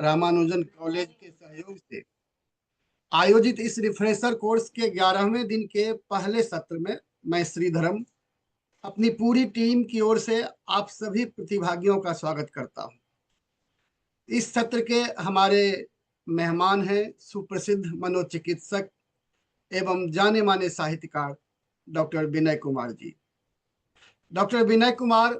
Ramanujan college के सहयोग से आयोजित इस रिफ्रेशर कोर्स के 11वें दिन के पहले सत्र में मैं श्रीधरम अपनी पूरी टीम की ओर से आप सभी प्रतिभागियों का स्वागत करता हूं। इस सत्र के हमारे मेहमान हैं सुप्रसिद्ध मनोचिकित्सक एवं जाने माने साहित्यकार डॉक्टर विनय कुमार जी। डॉक्टर विनय कुमार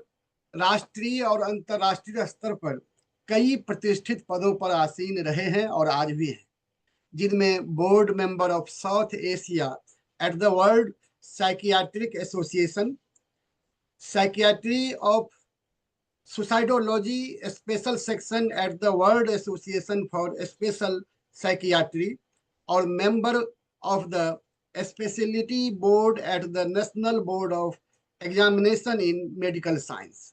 राष्ट्रीय और अंतर्राष्ट्रीय स्तर पर कई प्रतिष्ठित पदों पर आसीन रहे हैं और आज भी हैं, जिनमें board member of South Asia at the World Psychiatric Association, psychiatry of suicidology special section at the World Association for Special Psychiatry और member of the speciality board at the National Board of Examination in Medical Science.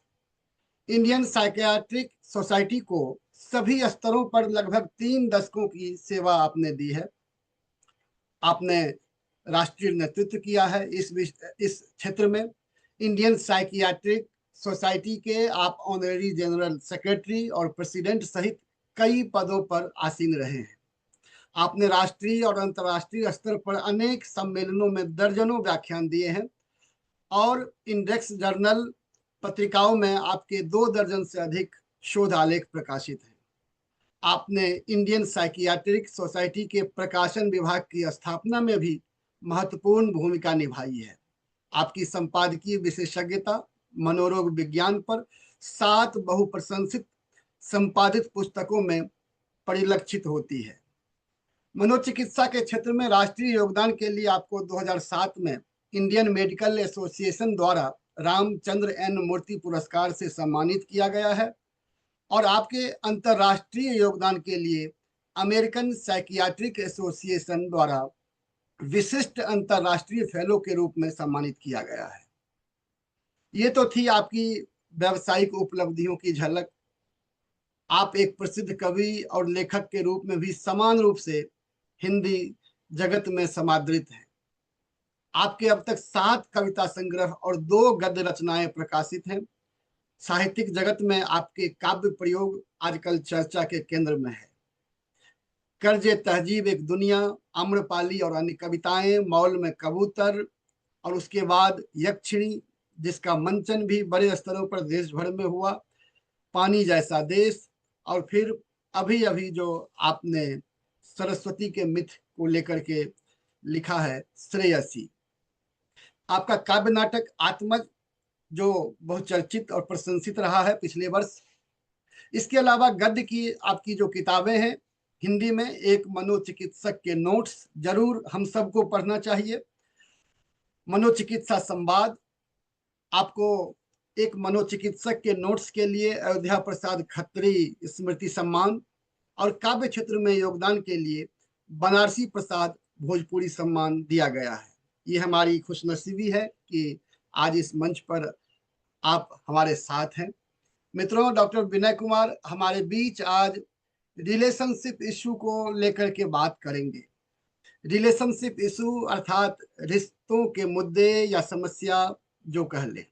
Indian Psychiatric Society को सभी स्तरों पर लगभग 3 दशकों की सेवा आपने दी है। आपने राष्ट्रीय नेतृत्व किया है इस क्षेत्र में। इंडियन साइकियाट्रिक सोसाइटी के आप ऑनरेरी जनरल सेक्रेटरी और प्रेसिडेंट सहित कई पदों पर आसीन रहे हैं। आपने राष्ट्रीय और अंतर्राष्ट्रीय स्तर पर अनेक सम्मेलनों में दर्जनों व्याख्यान दिए हैं और इंडेक्स जर्नल पत्रिकाओं में आपके 2 दर्जन से अधिक शोध आलेख प्रकाशित हैं। आपने इंडियन साइकियाट्रिक सोसाइटी के प्रकाशन विभाग की स्थापना में भी महत्वपूर्ण भूमिका निभाई है। आपकी संपादकीय विशेषज्ञता मनोरोग विज्ञान पर 7 बहुप्रशंसित संपादित पुस्तकों में परिलक्षित होती है। मनोचिकित्सा के क्षेत्र में राष्ट्रीय योगदान के लिए आपको 2007 में इंडियन मेडिकल एसोसिएशन द्वारा रामचंद्र एन मूर्ति पुरस्कार से सम्मानित किया गया है और आपके अंतर्राष्ट्रीय योगदान के लिए अमेरिकन साइकियाट्रिक एसोसिएशन द्वारा विशिष्ट अंतर्राष्ट्रीय फेलो के रूप में सम्मानित किया गया है। ये तो थी आपकी व्यावसायिक उपलब्धियों की झलक। आप एक प्रसिद्ध कवि और लेखक के रूप में भी समान रूप से हिंदी जगत में समादृत हैं। आपके अब तक 7 कविता संग्रह और 2 गद्य रचनाएं प्रकाशित हैं। साहित्यिक जगत में आपके काव्य प्रयोग आजकल चर्चा के केंद्र में है। कर्जे तहजीब एक दुनिया, आम्रपाली और अन्य कविताएं, मौल में कबूतर और उसके बाद यक्षिणी जिसका मंचन भी बड़े स्तरों पर देश भर में हुआ, पानी जैसा देश और फिर अभी अभी जो आपने सरस्वती के मिथ को लेकर के लिखा है श्रेयसी। आपका काव्य नाटक आत्मज जो बहुत चर्चित और प्रशंसित रहा है पिछले वर्ष। इसके अलावा गद्य की आपकी जो किताबें हैं हिंदी में, एक मनोचिकित्सक के नोट्स जरूर हम सबको पढ़ना चाहिए, मनोचिकित्सा संवाद। आपको एक मनोचिकित्सक के नोट्स के लिए अयोध्या प्रसाद खत्री स्मृति सम्मान और काव्य क्षेत्र में योगदान के लिए बनारसी प्रसाद भोजपुरी सम्मान दिया गया है। ये हमारी खुशनसीबी है कि आज इस मंच पर आप हमारे साथ हैं। मित्रों, डॉक्टर विनय कुमार हमारे बीच आज रिलेशनशिप इशू को लेकर के बात करेंगे। रिलेशनशिप इशू अर्थात रिश्तों के मुद्दे या समस्या जो कह ले।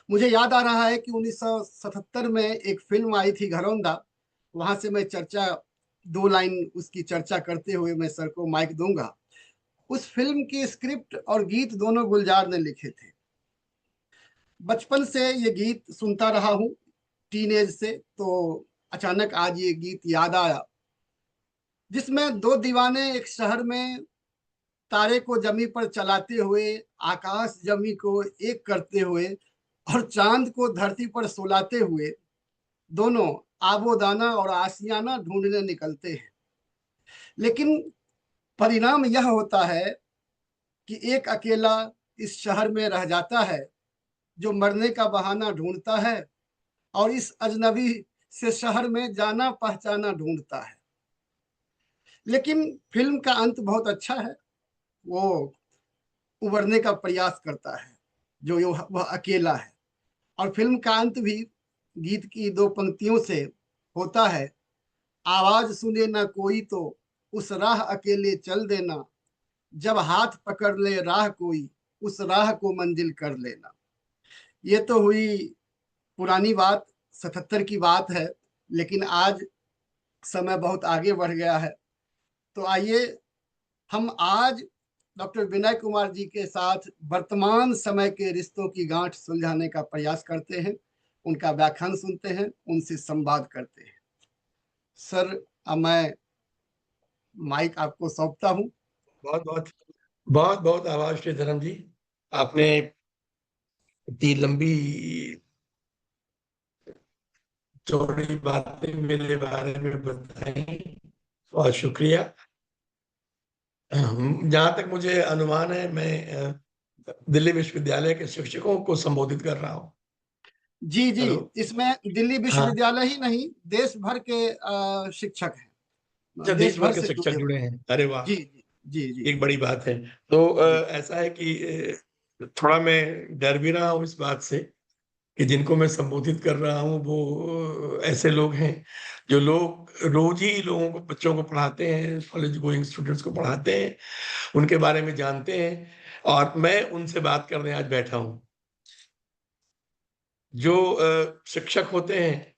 मुझे याद आ रहा है कि 1977 में एक फिल्म आई थी घरौंदा, वहां से मैं चर्चा 2 लाइन उसकी चर्चा करते हुए मैं सर को माइक दूंगा। उस फिल्म की स्क्रिप्ट और गीत दोनों गुलजार ने लिखे थे। बचपन से ये गीत सुनता रहा हूँ, टीनेज से, तो अचानक आज ये गीत याद आया, जिसमें 2 दीवाने एक शहर में तारे को जमी पर चलाते हुए, आकाश जमी को एक करते हुए और चांद को धरती पर सुलाते हुए दोनों आबोदाना और आशियाना ढूंढने निकलते हैं। लेकिन परिणाम यह होता है कि एक अकेला इस शहर में रह जाता है जो मरने का बहाना ढूंढता है और इस अजनबी से शहर में जाना पहचाना ढूंढता है। लेकिन फिल्म का अंत बहुत अच्छा है। वो उबरने का प्रयास करता है जो वह अकेला है, और फिल्म का अंत भी गीत की 2 पंक्तियों से होता है, आवाज सुने ना कोई तो उस राह अकेले चल देना, जब हाथ पकड़ ले राह कोई उस राह को मंजिल कर लेना। ये तो हुई पुरानी बात, 77 की बात है। लेकिन आज समय बहुत आगे बढ़ गया है। तो आइए हम आज डॉक्टर विनय कुमार जी के साथ वर्तमान समय के रिश्तों की गांठ सुलझाने का प्रयास करते हैं, उनका व्याख्यान सुनते हैं, उनसे संवाद करते हैं। सर, अब मैं माइक आपको सौंपता हूं। बहुत बहुत बहुत बहुत आभार श्रीधरम जी, आपने इतनी लंबी चौड़ी बातें मेरे बारे में बताई, बहुत शुक्रिया। जहां तक मुझे अनुमान है, मैं दिल्ली विश्वविद्यालय के शिक्षकों को संबोधित कर रहा हूँ। जी जी, हेलो। इसमें दिल्ली हाँ, विश्वविद्यालय ही नहीं, देश भर के शिक्षक अच्छा, हैं, देश देश भर भर के से शिक्षक जुड़े हुए। जुड़े हैं, अरे वाह, जी जी जी जी एक बड़ी बात है। तो जी ऐसा है कि थोड़ा मैं डर भी रहा हूँ इस बात से कि जिनको मैं संबोधित कर रहा हूँ वो ऐसे लोग हैं जो लोग रोज ही लोगों को, बच्चों को पढ़ाते हैं, कॉलेज गोइंग स्टूडेंट्स को पढ़ाते हैं, उनके बारे में जानते हैं, और मैं उनसे बात करने आज बैठा हूँ। जो शिक्षक होते हैं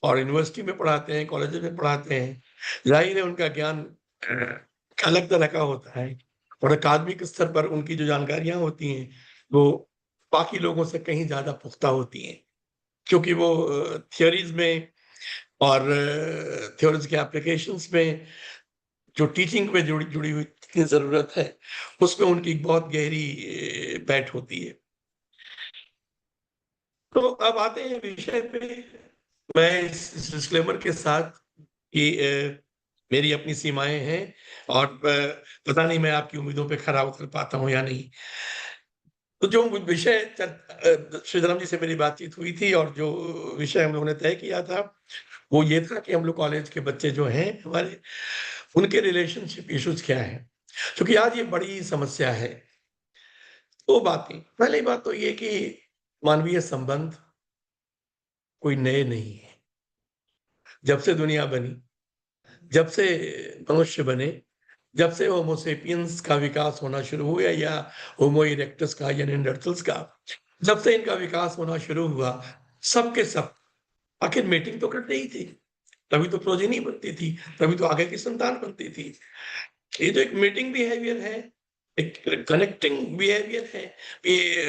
और यूनिवर्सिटी में पढ़ाते हैं, कॉलेज में पढ़ाते हैं, जाहिर है उनका ज्ञान अलग तरह का होता है, और अकादमिक स्तर पर उनकी जो जानकारियां होती हैं वो बाकी लोगों से कहीं ज्यादा पुख्ता होती हैं, क्योंकि वो थियोरीज में और थ्योरीज के एप्लीकेशंस में, जो टीचिंग में जुड़ी जुड़ी हुई जितनी जरूरत है, उसमें उनकी बहुत गहरी बैठ होती है। तो अब आते हैं विषय पे। मैं इस डिस्क्लेमर के साथ कि मेरी अपनी सीमाएं हैं, और पता नहीं मैं आपकी उम्मीदों पे खरा उतर पाता हूं या नहीं। तो जो विषय श्रीधरम जी से मेरी बातचीत हुई थी, और जो विषय हम लोगों ने तय किया था, वो ये था कि हम लोग कॉलेज के बच्चे जो हैं हमारे, उनके रिलेशनशिप इश्यूज क्या है, क्योंकि आज ये बड़ी समस्या है। दो बातें, पहली बात तो ये कि मानवीय संबंध कोई नए नहीं है। जब से दुनिया बनी, जब से मनुष्य बने, जब से होमोसेपियंस का विकास होना शुरू हुआ, या होमो इरेक्टस का या निएंडरथल्स का, जब से इनका विकास होना शुरू हुआ, सबके सब आखिर मीटिंग तो करते ही थी, तभी तो प्रोजेनी बनती थी, तभी तो आगे की संतान बनती थी। ये जो एक मीटिंग बिहेवियर है, एक कनेक्टिंग बिहेवियर है, ये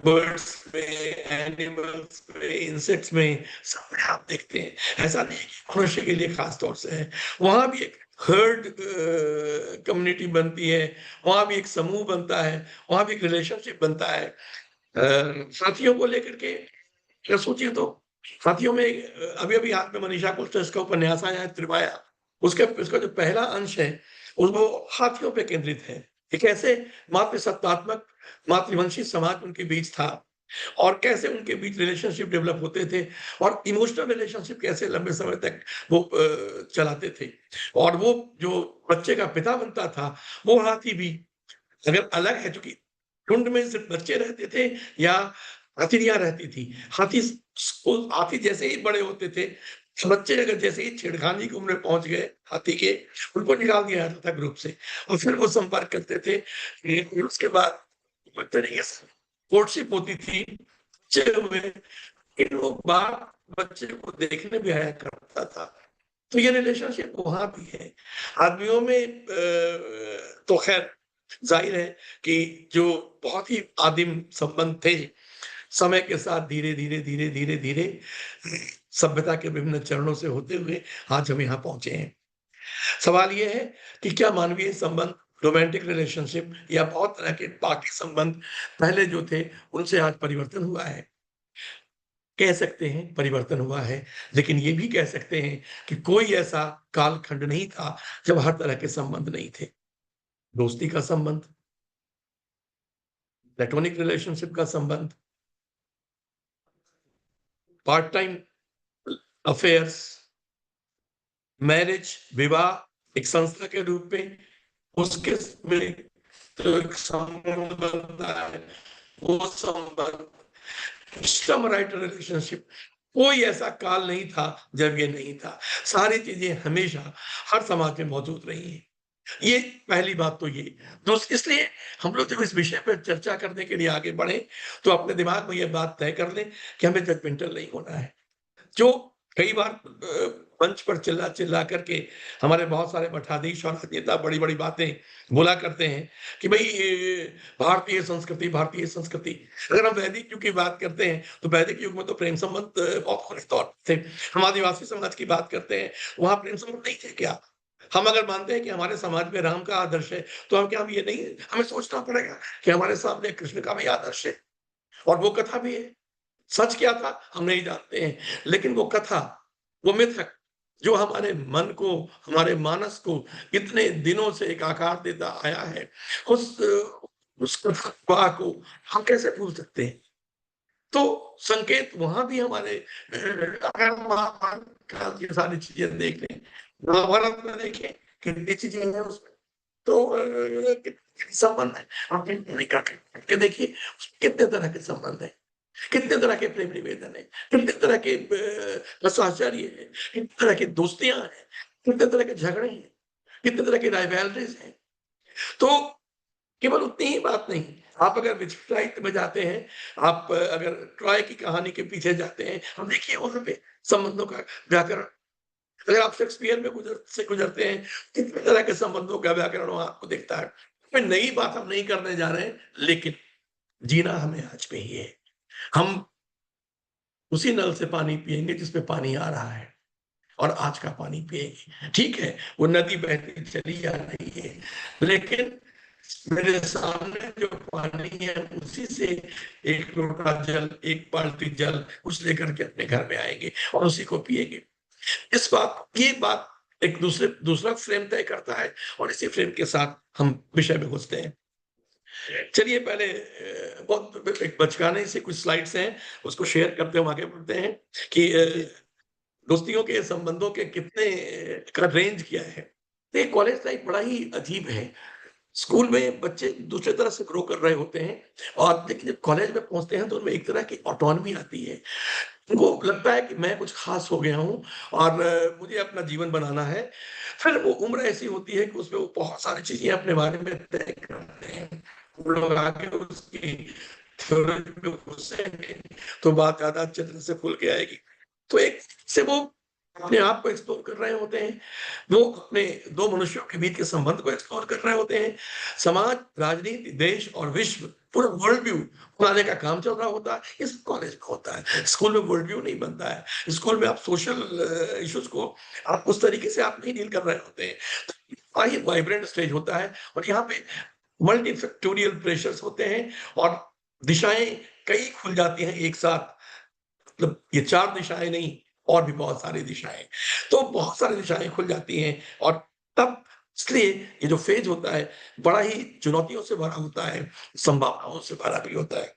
बर्ड्स में, एनिमल्स में, इंसेक्ट्स में, सब में आप देखते हैं। ऐसा नहीं कि मनुष्य के लिए खास तौर से है, वहां भी एक हर्ड कम्युनिटी बनती है, वहां भी एक समूह बनता है, वहां भी एक रिलेशनशिप बनता है। साथियों को लेकर के सोचिए तो, साथियों में अभी अभी हाथ में मनीषा कोल्टस का उपन्यास आया है, त्रिमाया। उसका जो पहला अंश है वो हाथियों पे केंद्रित है। एक ऐसे मातृसत्तात्मक, मातृवंशी समाज उनके बीच था, और कैसे उनके बीच रिलेशनशिप डेवलप होते थे, और इमोशनल रिलेशनशिप कैसे लंबे समय तक वो चलाते थे। और वो जो बच्चे का पिता बनता था, वो हाथी भी, अगर अलग है, क्योंकि झुंड में सिर्फ बच्चे रहते थे या हथिनियां रहती थी। हाथी जैसे ही बड़े होते थे, बच्चे अगर जैसे ही छेड़खानी की उम्र में पहुंच गए हाथी के, उनको निकाल दिया जाता था ग्रुप से, और फिर वो संपर्क करते थे। फिर उसके बाद तरीके से कोर्टशिप होती थी, बच्चे हुए, लेकिन वो बाप बच्चे को देखने भी आया करता था। तो ये रिलेशनशिप वहां भी है। आदमियों में तो खैर जाहिर है कि जो बहुत ही आदिम संबंध थे, समय के साथ धीरे धीरे धीरे धीरे धीरे सभ्यता के विभिन्न चरणों से होते हुए आज हम यहाँ पहुंचे हैं। सवाल ये है कि क्या मानवीय संबंध, रोमांटिक रिलेशनशिप या बहुत तरह के बाकी संबंध पहले जो थे उनसे आज परिवर्तन हुआ है? कह सकते हैं परिवर्तन हुआ है, लेकिन ये भी कह सकते हैं कि कोई ऐसा कालखंड नहीं था जब हर तरह के संबंध नहीं थे। दोस्ती का संबंध, प्लेटोनिक रिलेशनशिप का संबंध, पार्ट टाइम अफेयर्स, मैरिज, विवाह एक संस्था के रूप में, उसके में तो एक संबंध बनता है, वो संबंध, सिस्टम राइट रिलेशनशिप, कोई ऐसा काल नहीं था जब ये नहीं था। सारी चीजें हमेशा हर समाज में मौजूद रही हैं। ये पहली बात तो ये। दूसरी, इसलिए हम लोग जब इस विषय पर चर्चा करने के लिए आगे बढ़े, तो अपने दिमाग में ये बात तय कर लें कि हमें जजमेंटल नहीं होना है। जो कई बार मंच पर चिल्ला-चिल्ला करके हमारे बहुत सारे मठाधीश और नेता बड़ी-बड़ी बातें बोला करते हैं कि भई ये भारतीय संस्कृति। अगर हम वैदिक युग की बात करते हैं, तो वैदिक युग में तो प्रेम संबंध बहुत खुले तौर पे थे। हम आदिवासी समाज की बात करते हैं, वहाँ प्रेम संबंध नहीं थे क्या? हम अगर मानते हैं कि हमारे समाज में राम का आदर्श है, तो हम क्या हम ये नहीं हमें सोचना पड़ेगा कि हमारे सामने कृष्ण का भी आदर्श है और वो कथा भी है। सच क्या था हम नहीं जानते हैं, लेकिन वो कथा, वो मिथक जो हमारे मन को, हमारे मानस को इतने दिनों से एक आकार देता आया है, उस उस कथा को हम कैसे भूल सकते हैं? तो संकेत वहाँ भी हमारे अगर हम महाभारत काल की सारी चीज़ें देख लें, महाभारत में देखें कितनी चीज़ें हैं उसमें, तो कितने संबंध हैं, आप नहीं करके देखिए उसमें कितने तरह के संबंध हैं। कितने तरह के प्रेम निवेदन है, कितने तरह के साहचर्य है, कितने तरह की दोस्तियाँ हैं, कितने तरह के झगड़े हैं, कितने तरह की राइवलरीज़ हैं। तो केवल उतनी ही बात नहीं, आप अगर विश्व साहित्य में जाते हैं, आप अगर ट्रॉय की कहानी के पीछे जाते हैं, हम देखिए वहाँ पे संबंधों का व्याकरण, अगर आप शेक्सपियर में गुज़रते हैं, कितने तरह के संबंधों का व्याकरण वहाँ आपको दिखता है। कोई नई बात हम नहीं करने जा रहे हैं, लेकिन जीना हमें आज में ही है। हम उसी नल से पानी पिएँगे जिसमें पानी आ रहा है और आज का पानी पिएँगे। ठीक है, वो नदी बहती चली जा रही है, लेकिन मेरे सामने जो पानी है उसी से 1 लोटा जल, 1 बाल्टी जल कुछ लेकर के अपने घर में आएँगे और उसी को पिएँगे। ये बात एक दूसरा फ्रेम तय करता है और इसी फ्रेम के साथ हम विषय में घुसते हैं। चलिए पहले बहुत एक बचकाने से कुछ स्लाइड्स हैं, उसको शेयर करते हुए आगे बढ़ते हैं कि दोस्तियों के संबंधों के कितने का रेंज क्या है। तो ये कॉलेज लाइफ बड़ा ही अजीब है। स्कूल में बच्चे दूसरे तरह से ग्रो कर रहे होते हैं और लेकिन जब कॉलेज में पहुँचते हैं तो उनमें एक तरह की ऑटोनॉमी आती है। उनको लगता है कि मैं कुछ ख़ास हो गया हूँ और मुझे अपना जीवन बनाना है। फिर वो उम्र ऐसी होती है कि उसमें वो बहुत सारी चीज़ें अपने बारे में तय करते हैं। वो लोग आगे उसकी थ्योरी पे घुसेंगे, तो बात ज़्यादा अच्छे तरह से खुल के आएगी। तो एक से वो अपने आप को एक्सप्लोर कर रहे होते हैं। वो अपने 2 मनुष्यों के बीच के संबंध को एक्सप्लोर कर रहे होते हैं। समाज, राजनीति, देश और विश्व पूरा वर्ल्ड व्यू बनाने का काम चल रहा होता है। ये सब कॉलेज में होता है। स्कूल में वर्ल्ड व्यू नहीं बनता है। स्कूल में आप सोशल इश्यूज़ को आप उस तरीके से आप नहीं डील कर रहे होते हैं। तो ये वाइब्रेंट स्टेज होता है और यहाँ पे मल्टीफैक्टोरियल प्रेशर्स होते हैं और दिशाएँ कई खुल जाती हैं एक साथ। मतलब ये 4 दिशाएँ नहीं और भी बहुत सारी दिशाएँ। तो बहुत सारी दिशाएँ खुल जाती हैं और तब इसलिए ये जो फ़ेज़ होता है, बड़ा ही चुनौतियों से भरा होता है, संभावनाओं से भरा भी होता है।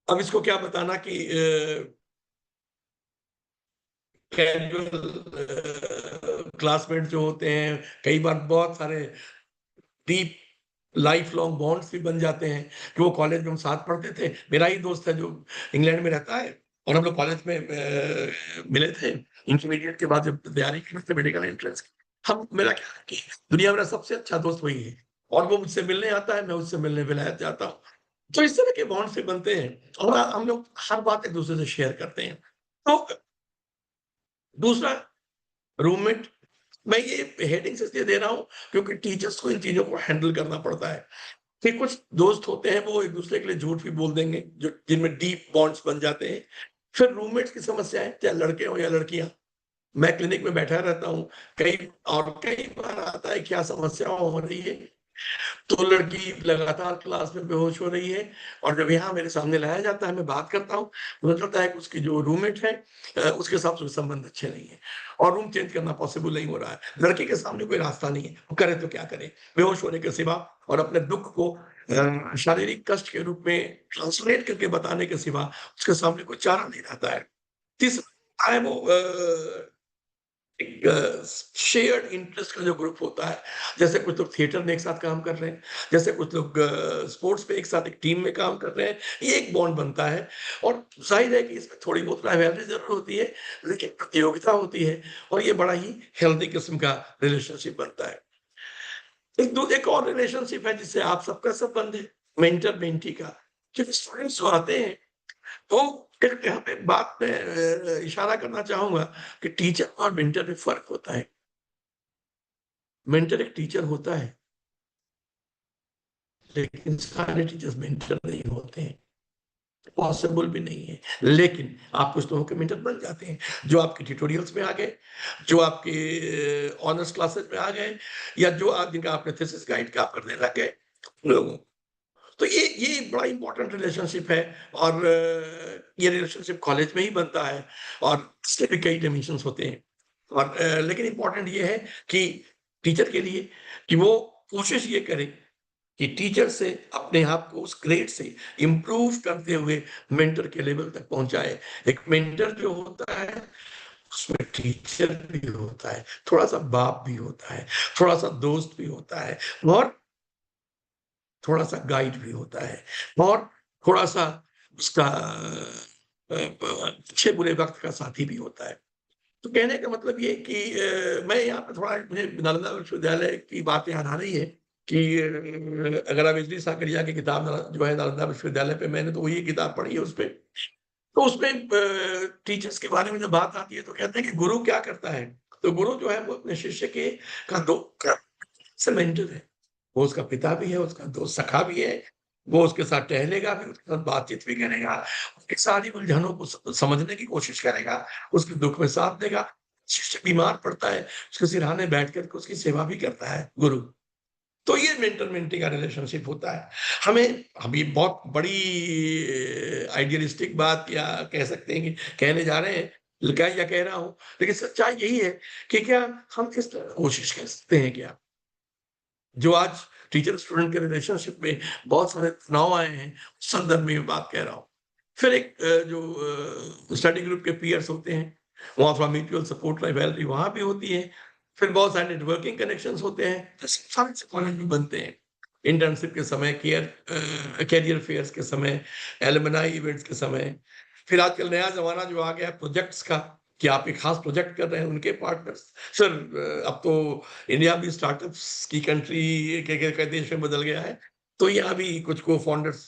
अब इसको क्या बताना कि कैजुअल क्लासमेट जो होते हैं, कई बार बहुत सारे डीप लाइफ लॉन्ग बॉन्ड्स भी बन जाते हैं कि वो कॉलेज में हम साथ पढ़ते थे। मेरा ही दोस्त है जो इंग्लैंड में रहता है और हम लोग कॉलेज में मिले थे। इंटरमीडिएट के बाद जब तैयारी की थी मेडिकल एंट्रेंस की। हम मेरा क्या है कि दुनिया में मेरा सबसे अच्छा दोस्त वही है और वो मुझसे मिलने आता है, मैं उससे मिलने विलायत जाता हूँ। तो इस तरह के बॉन्ड्स भी बनते हैं और हम लोग हर बात एक-दूसरे से शेयर करते हैं। तो दूसरा रूममेट मैं ये हेडिंग्स इसलिए दे रहा हूँ क्योंकि टीचर्स को इन चीज़ों को हैंडल करना पड़ता है। कि कुछ दोस्त होते हैं वो एक-दूसरे के लिए झूठ भी बोल देंगे, जो जिनमें डीप बॉन्ड्स बन जाते हैं। फिर रूममेट्स की समस्या है, चाहे लड़के हों या लड़कियाँ। मैं क्लिनिक में बैठा रहता हूँ, कई बार आता है क्या समस्या हो रही है तो लड़की लगातार क्लास में बेहोश हो रही है और जब यहाँ मेरे सामने लाया जाता है, मैं बात करता हूँ, मुझे लगता है कि उसकी जो रूममेट है उसके साथ उसके संबंध अच्छे नहीं हैं और रूम चेंज करना पॉसिबल नहीं हो रहा है। लड़के के सामने कोई रास्ता नहीं है, वो करे तो क्या करे? बेहोश होने के सिवा और अपने दुःख को शारीरिक कष्ट के रूप में ट्रांसलेट करके बताने के सिवा उसके सामने कोई चारा नहीं रहता है। तीसरा है वो एक शेयर्ड इंटरेस्ट का जो ग्रुप होता है, जैसे कुछ लोग थिएटर में एक साथ काम कर रहे हैं, जैसे कुछ लोग स्पोर्ट्स में एक साथ एक टीम में काम कर रहे हैं, ये एक बॉन्ड बनता है और ज़ाहिर है कि इसमें थोड़ी बहुत राइवलरी ज़रूर होती है, लेकिन प्रतियोगिता होती है और ये बड़ा ही हेल्दी किस्म का रिलेशनशिप बनता है। एक और रिलेशनशिप है जिससे आप सबका संबंध है, मेंटर-मेंटी का। जब स्टूडेंट्स जो आते हैं, तो यहाँ पे बात में इशारा करना चाहूँगा कि टीचर और मेंटर में फ़र्क होता है। मेंटर एक टीचर होता है, लेकिन सारे टीचर्स मेंटर नहीं होते हैं। पॉसिबल भी नहीं है। लेकिन आप कुछ लोगों के मेंटर बन जाते हैं, जो आपके ट्यूटोरियल्स में आ गए, जो आपके ऑनर्स क्लासेस में आ गए या जो जिनका आपने थीसिस गाइड का आप करने लग गए लोगों। तो ये बड़ा इम्पोर्टेंट रिलेशनशिप है और ये रिलेशनशिप कॉलेज में ही बनता है और इसके भी कई डायमेंशंस होते हैं। और लेकिन इम्पोर्टेंट ये है कि टीचर के लिए कि वो कोशिश ये करे कि टीचर से अपने आप को उस ग्रेड से इम्प्रूव करते हुए मेंटर के लेवल तक पहुंचाए। एक मेंटर जो होता है उसमें टीचर भी होता है, थोड़ा-सा बाप भी होता है, थोड़ा-सा दोस्त भी होता है और थोड़ा-सा गाइड भी होता है और थोड़ा-सा उसका अच्छे बुरे वक़्त का साथी भी होता है। तो कहने का मतलब ये कि मैं यहाँ पे थोड़ा मुझे नालंदा विश्वविद्यालय की बात याद आ रही है कि अगर आप एचडी साकरिया की किताब जो है नालंदा विश्वविद्यालय पे मैंने तो वही किताब पढ़ी है उसपे। तो उसमें टीचर्स के बारे में जब बात आती है तो कहते हैं कि गुरु क्या करता है? तो गुरु जो है वो अपने शिष्य के का दो का से मेंटर है। वो उसका पिता भी है, उसका दोस्त सखा भी है, वो उसके साथ टहलेगा भी, उसके साथ बातचीत भी करेगा, उसकी सारी उलझनों को समझने की कोशिश करेगा, उसके दुःख में साथ देगा। शिष्य बीमार पड़ता है, उसके सिरहाने बैठ कर के उसकी सेवा भी करता है गुरु। तो ये मेंटर-मेंटी का रिलेशनशिप होता है। हमें हम ये बहुत बड़ी आइडियलिस्टिक बात या कह सकते हैं कि कहने जा रहे हैं, या कह रहा हूँ, लेकिन सच्चाई यही है कि क्या हम इस तरह कोशिश कर सकते हैं क्या? जो आज टीचर स्टूडेंट के रिलेशनशिप में बहुत सारे तनाव आए हैं, उस संदर्भ में ये बात कह रहा हूँ। फिर एक जो स्टडी ग्रुप के पीयर्स होते हैं, वहाँ थोड़ा म्यूचुअल सपोर्ट रिवैल्री वहाँ भी होती है। फिर बहुत सारे नेटवर्किंग कनेक्शंस होते हैं, तो सारे से कॉलेज में बनते हैं। इंटर्नशिप के समय, कैरियर फेयर्स के समय, एलुमनाई इवेंट्स के समय। फिर आजकल नया ज़माना जो आ गया है प्रोजेक्ट्स का, कि आप एक खास प्रोजेक्ट कर रहे हैं, उनके पार्टनर्स। सर अब तो इंडिया भी स्टार्टअप्स की कंट्री के देश में बदल गया है। तो यहाँ भी कुछ को-फाउंडर्स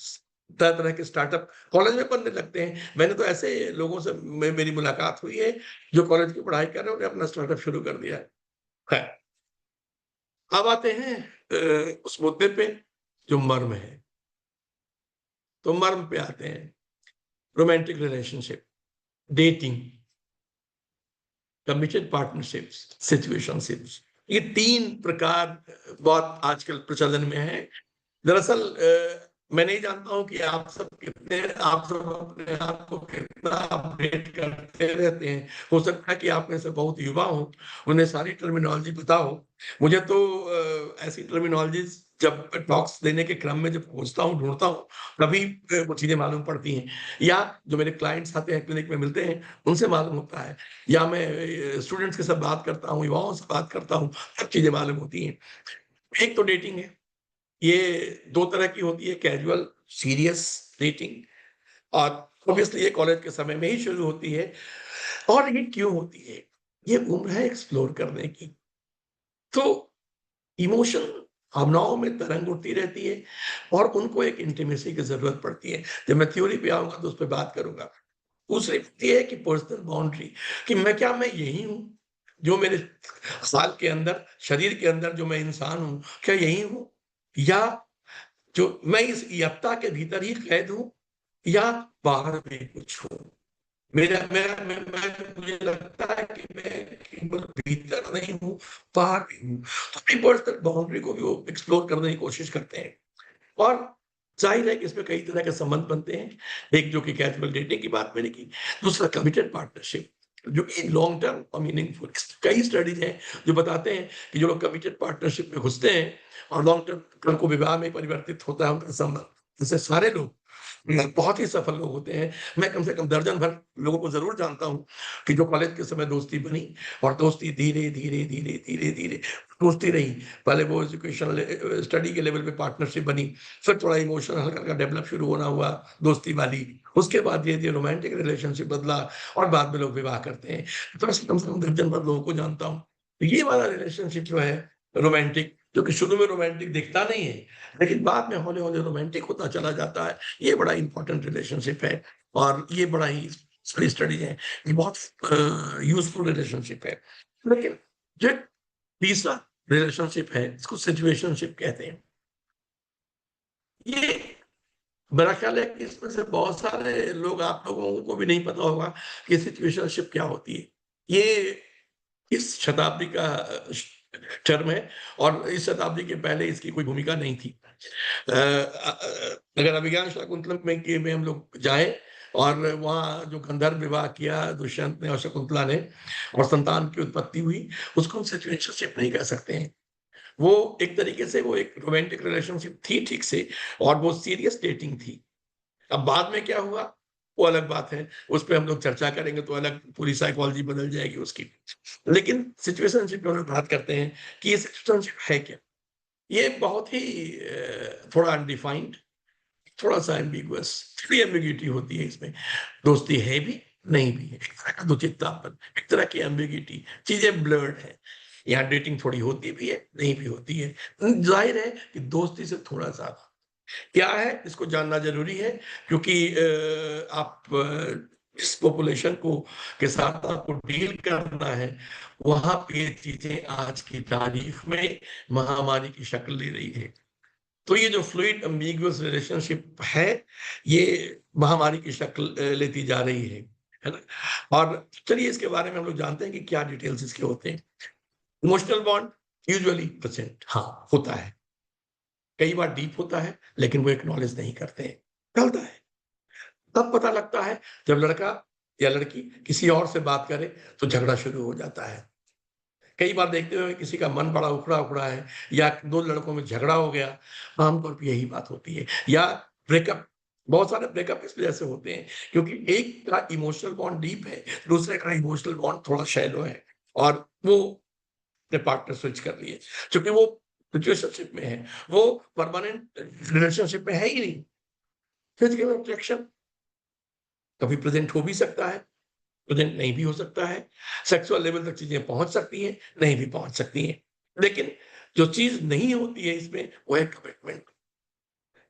तरह-तरह के स्टार्टअप कॉलेज में बनने लगते हैं। मैंने तो ऐसे लोगों से मेरी मुलाकात हुई है, जो कॉलेज की पढ़ाई कर रहे हैं, उन्होंने अपना स्टार्टअप शुरू कर दिया है। खैर, अब आते हैं उस मुद्दे पे जो मर्म है। तो मर्म पे आते हैं, romantic relationship, dating, committed partnerships, situationships. ये 3 प्रकार बहुत आजकल प्रचलन में है। दरअसल मैं नहीं जानता हूँ कि आप सब अपने आप को कितना अपडेट करते रहते हैं। हो सकता है कि आप में से बहुत युवा हों, उन्हें सारी टर्मिनोलॉजी पता हो। मुझे तो ऐसी टर्मिनोलॉजीज़ जब टॉक्स देने के क्रम में जब खोजता हूँ, ढूँढता हूँ, तभी वो चीज़ें मालूम पड़ती हैं। या जो मेरे क्लाइंट्स आते हैं, क्लिनिक में मिलते हैं, उनसे मालूम होता है। या मैं स्टूडेंट्स के साथ बात करता हूँ, युवाओं से बात करता हूँ, तब चीज़ें मालूम होती हैं। एक तो डेटिंग है। ये 2 तरह की होती है, कैजुअल, सीरियस डेटिंग और ऑब्वियसली ये कॉलेज के समय में ही शुरू होती है। और ये क्यों होती है? ये उम्र है एक्सप्लोर करने की। तो इमोशन भावनाओं में तरंग उठती रहती है और उनको एक इंटीमेसी की ज़रूरत पड़ती है। जब मैं थ्योरी पे आऊँगा तो उस पे बात करूँगा। दूसरी बात ये है कि पर्सनल बाउंड्री कि क्या मैं यही हूँ? जो मेरे साल के अंदर, शरीर के अंदर जो मैं इंसान हूँ, क्या यही हूँ? या जो मैं इस यत्ता के भीतर ही कैद हूँ या बाहर भी कुछ हूँ। मेरा मेरा मैं मुझे लगता है कि मैं केवल भीतर नहीं हूँ, बाहर भी हूँ। तो अपनी पर्सनल बाउंड्री को भी वो एक्सप्लोर करने की कोशिश करते हैं। और ज़ाहिर है कि इसमें कई तरह के संबंध बनते हैं। एक जो कि कैज़ुअल डेटिंग की बात मैंने की, दूसरा कमिटेड पार्टनरशिप जो कि लॉन्ग टर्म और मीनिंगफुल। कई स्टडीज़ हैं जो बताते हैं कि जो लोग कमिटेड पार्टनरशिप में घुसते हैं और लॉन्ग टर्म कल को विवाह में परिवर्तित होता है उनका संबंध, जैसे सारे लोग बहुत ही सफल लोग होते हैं। मैं कम से कम दर्जन भर लोगों को ज़रूर जानता हूँ कि जो कॉलेज के समय दोस्ती बनी और दोस्ती धीरे, धीरे, धीरे, धीरे, धीरे दोस्ती रही। पहले वो एजुकेशनल स्टडी के लेवल पे पार्टनरशिप बनी, फिर थोड़ा इमोशनल हल्का-हल्का डेवलप शुरू होना हुआ दोस्ती वाली। उसके बाद धीरे-धीरे रोमांटिक रिलेशनशिप बदला और बाद में लोग विवाह करते हैं। तो ऐसे कम से कम दर्जन भर लोगों को जानता हूँ। तो ये वाला रिलेशनशिप जो है रोमांटिक, जो कि शुरू में रोमांटिक दिखता नहीं है, लेकिन बाद में हौले-हौले रोमांटिक होता चला जाता है। ये बड़ा इम्पोर्टेंट रिलेशनशिप है। और ये बड़ा ही बड़ी स्टडी है, ये बहुत यूजफुल रिलेशनशिप है। लेकिन जो तीसरा रिलेशनशिप है, इसको सिचुएशनशिप कहते हैं। ये मेरा ख्याल है कि इसमें से बहुत सारे लोग, आप लोगों को भी नहीं पता होगा कि सिचुएशनशिप क्या होती है। ये इस शताब्दी का टर्म है और इस शताब्दी के पहले इसकी कोई भूमिका नहीं थी। अगर अभिज्ञान शाकुंतलम में हम लोग जाएँ और वहाँ जो गंधर्व विवाह किया दुष्यंत ने और शकुंतला ने और संतान की उत्पत्ति हुई, उसको हम सिचुएशनशिप नहीं कह सकते हैं। वो एक तरीके से वो एक रोमांटिक रिलेशनशिप थी ठीक से, और वो सीरियस डेटिंग थी। अब बाद में क्या हुआ, वो अलग बात है, उस पे हम लोग चर्चा करेंगे तो अलग पूरी साइकोलॉजी बदल जाएगी उसकी। लेकिन सिचुएशनशिप पे हम लोग बात करते हैं कि ये सिचुएशनशिप है क्या? ये बहुत ही थोड़ा अनडिफाइंड, थोड़ा-सा एम्बिगुअस, थोड़ी एम्बिग्यूइटी होती है इसमें। दोस्ती है भी, नहीं भी है। एक तरह का दुचित्तापन, एक तरह की एम्बिग्यूइटी, चीज़ें ब्लर्ड हैं। यहाँ डेटिंग थोड़ी होती भी है, नहीं भी होती है। ज़ाहिर है कि दोस्ती से थोड़ा ज़्यादा। क्या है, इसको जानना ज़रूरी है, क्योंकि आप जिस पॉपुलेशन को के साथ आपको डील करना है, वहाँ पे ये चीज़ें आज की तारीख में महामारी की शक्ल ले रही है। तो ये जो फ्लूइड एम्बिगुअस रिलेशनशिप है, ये महामारी की शक्ल लेती जा रही है ना? और चलिए इसके बारे में हम लोग जानते हैं कि क्या डिटेल्स इसके होते हैं। इमोशनल बॉन्ड यूजुअली प्रेज़ेंट, हाँ, होता है। कई बार डीप होता है, लेकिन वो एक्नॉलेज नहीं करते हैं, टलता है। तब पता लगता है जब लड़का या लड़की किसी और से बात करे तो झगड़ा शुरू हो जाता है। कई बार देखते हुए किसी का मन बड़ा उखड़ा-उखड़ा है या 2 लड़कों में झगड़ा हो गया, आमतौर पे यही बात होती है। या ब्रेकअप, बहुत सारे ब्रेकअप इस वजह से होते हैं क्योंकि एक का इमोशनल बॉन्ड डीप है, दूसरे का इमोशनल बॉन्ड थोड़ा शैलो है और वो अपने पार्टनर स्विच कर लिए। चूँकि वो सिचुएशनशिप में है, वो परमानेंट रिलेशनशिप में है ही नहीं। फिजिकल अट्रैक्शन कभी प्रेज़ेंट हो भी सकता है, प्रेज़ेंट नहीं भी हो सकता है। सेक्सुअल लेवल तक चीज़ें पहुँच सकती हैं, नहीं भी पहुँच सकती हैं। लेकिन जो चीज़ नहीं होती है इसमें, वो है कमिटमेंट।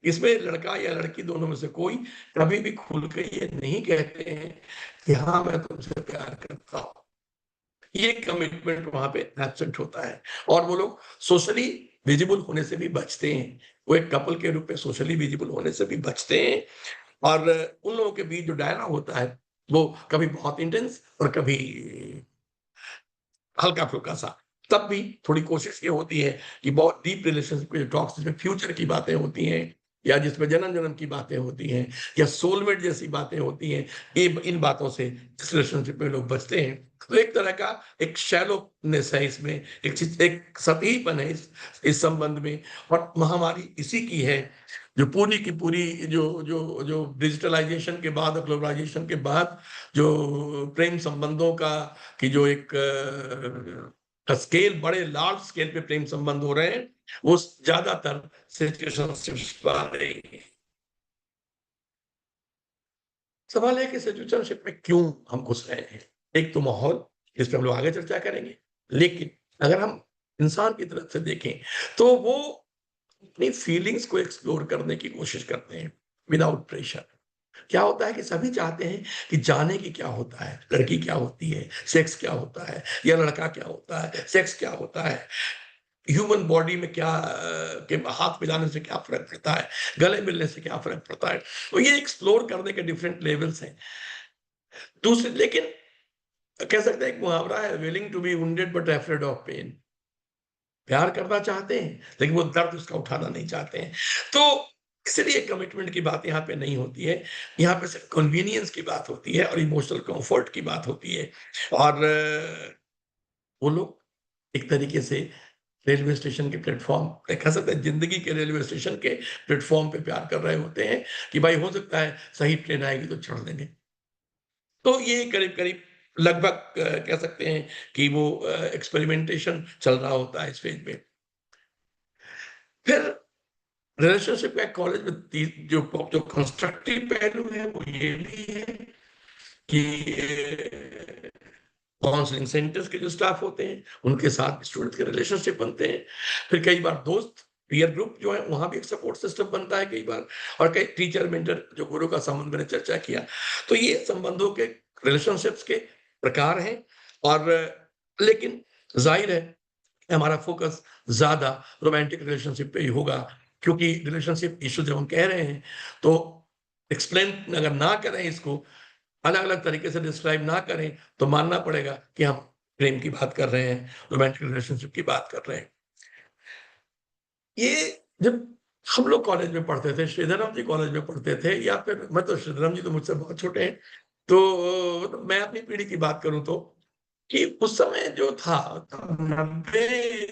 इसमें लड़का या लड़की दोनों में से कोई कभी भी खुल के ये नहीं कहते हैं कि हाँ, मैं तुमसे प्यार करता हूँ। ये कमिटमेंट वहाँ पे एब्सेंट होता है और वो लोग सोशली विज़िबल होने से भी बचते हैं। वो एक कपल के रूप में सोशली विज़िबल होने से भी बचते हैं और उन लोगों के बीच जो डायलॉग होता है, वो कभी बहुत इंटेंस और कभी हल्का-फुल्का सा। तब भी थोड़ी कोशिश ये होती है कि बहुत डीप रिलेशनशिप के जो टॉक्स जिसमें फ्यूचर की बातें होती हैं या जिसमें जन्म-जन्म की बातें होती हैं या सोलमेट जैसी बातें होती हैं, ये इन बातों से इस रिलेशनशिप में लोग बचते हैं। तो एक तरह का एक शैलोनेस है इसमें, एक सतहीपन है इस संबंध में और महामारी इसी की है, जो पूरी की पूरी जो डिजिटलाइज़ेशन के बाद और ग्लोबलाइज़ेशन के बाद जो प्रेम संबंधों का कि जो एक स्केल बड़े लार्ज स्केल पे प्रेम संबंध हो रहे हैं, वो ज़्यादातर सिचुएशनशिप्स पर आ रही हैं। सवाल है कि सिचुएशनशिप में क्यों हम घुस रहे हैं? एक तो माहौल, जिस पे हम लोग आगे चर्चा करेंगे, लेकिन अगर हम इंसान की तरफ से देखें, तो वो अपनी फीलिंग्स को एक्सप्लोर करने की कोशिश करते हैं, विदाउट प्रेशर। क्या होता है कि सभी चाहते हैं कि जाने कि क्या होता है, लड़की क्या होती है, सेक्स क्या होता है या लड़का क्या होता है, सेक्स क्या होता है, ह्यूमन बॉडी में क्या के हाथ मिलाने से क्या फ़र्क पड़ता है, गले मिलने से क्या फ़र्क पड़ता है। तो ये एक्सप्लोर करने के डिफरेंट लेवल्स हैं। दूसरे लेकिन कह सकते हैं एक मुहावरा है, willing to be wounded but afraid of pain. प्यार करना चाहते हैं, लेकिन वो दर्द उसका उठाना नहीं चाहते हैं। तो इसलिए कमिटमेंट की बात यहाँ पे नहीं होती है। यहाँ पे सिर्फ़ कन्वीनियंस की बात होती है और इमोशनल कम्फर्ट की बात होती है। और वो लोग एक तरीके से रेलवे स्टेशन के प्लेटफ़ॉर्म कह सकते हैं ज़िंदगी के रेलवे स्टेशन के प्लेटफ़ॉर्म पे प्यार कर रहे होते हैं कि भाई हो सकता है सही ट्रेन आएगी तो चढ़ लेंगे। तो ये करीब-करीब लगभग कह सकते हैं कि वो एक्सपेरिमेंटेशन चल रहा होता है इस फ़ेज़ में। फिर रिलेशनशिप का कॉलेज में जो कंस्ट्रक्टिव पहलू है वो ये भी है कि काउंसलिंग सेंटर्स के जो स्टाफ होते हैं उनके साथ स्टूडेंट के रिलेशनशिप बनते हैं। फिर कई बार दोस्त पीयर ग्रुप जो है वहाँ भी एक सपोर्ट सिस्टम बनता है कई बार, और कई टीचर मेंटर जो गुरु का संबंध मैंने चर्चा किया। तो ये संबंधों के रिलेशनशिप्स के प्रकार हैं, और लेकिन ज़ाहिर है कि हमारा फ़ोकस ज़्यादा रोमांटिक रिलेशनशिप पे ही होगा, क्योंकि रिलेशनशिप इश्यू जब हम कह रहे हैं, तो एक्सप्लेन अगर ना करें इसको, अलग-अलग तरीके से डिस्क्राइब ना करें, तो मानना पड़ेगा कि हम प्रेम की बात कर रहे हैं, रोमांटिक रिलेशनशिप की बात कर रहे हैं। ये जब हम लोग कॉलेज में पढ़ते थे, श्रीधरम जी कॉलेज में पढ़ते थे, या फिर मैं तो श्रीधरम जी तो मुझसे बहुत छोटे हैं, तो मैं अपनी पीढ़ी की बात करूँ तो, कि उस समय जो था, तो 90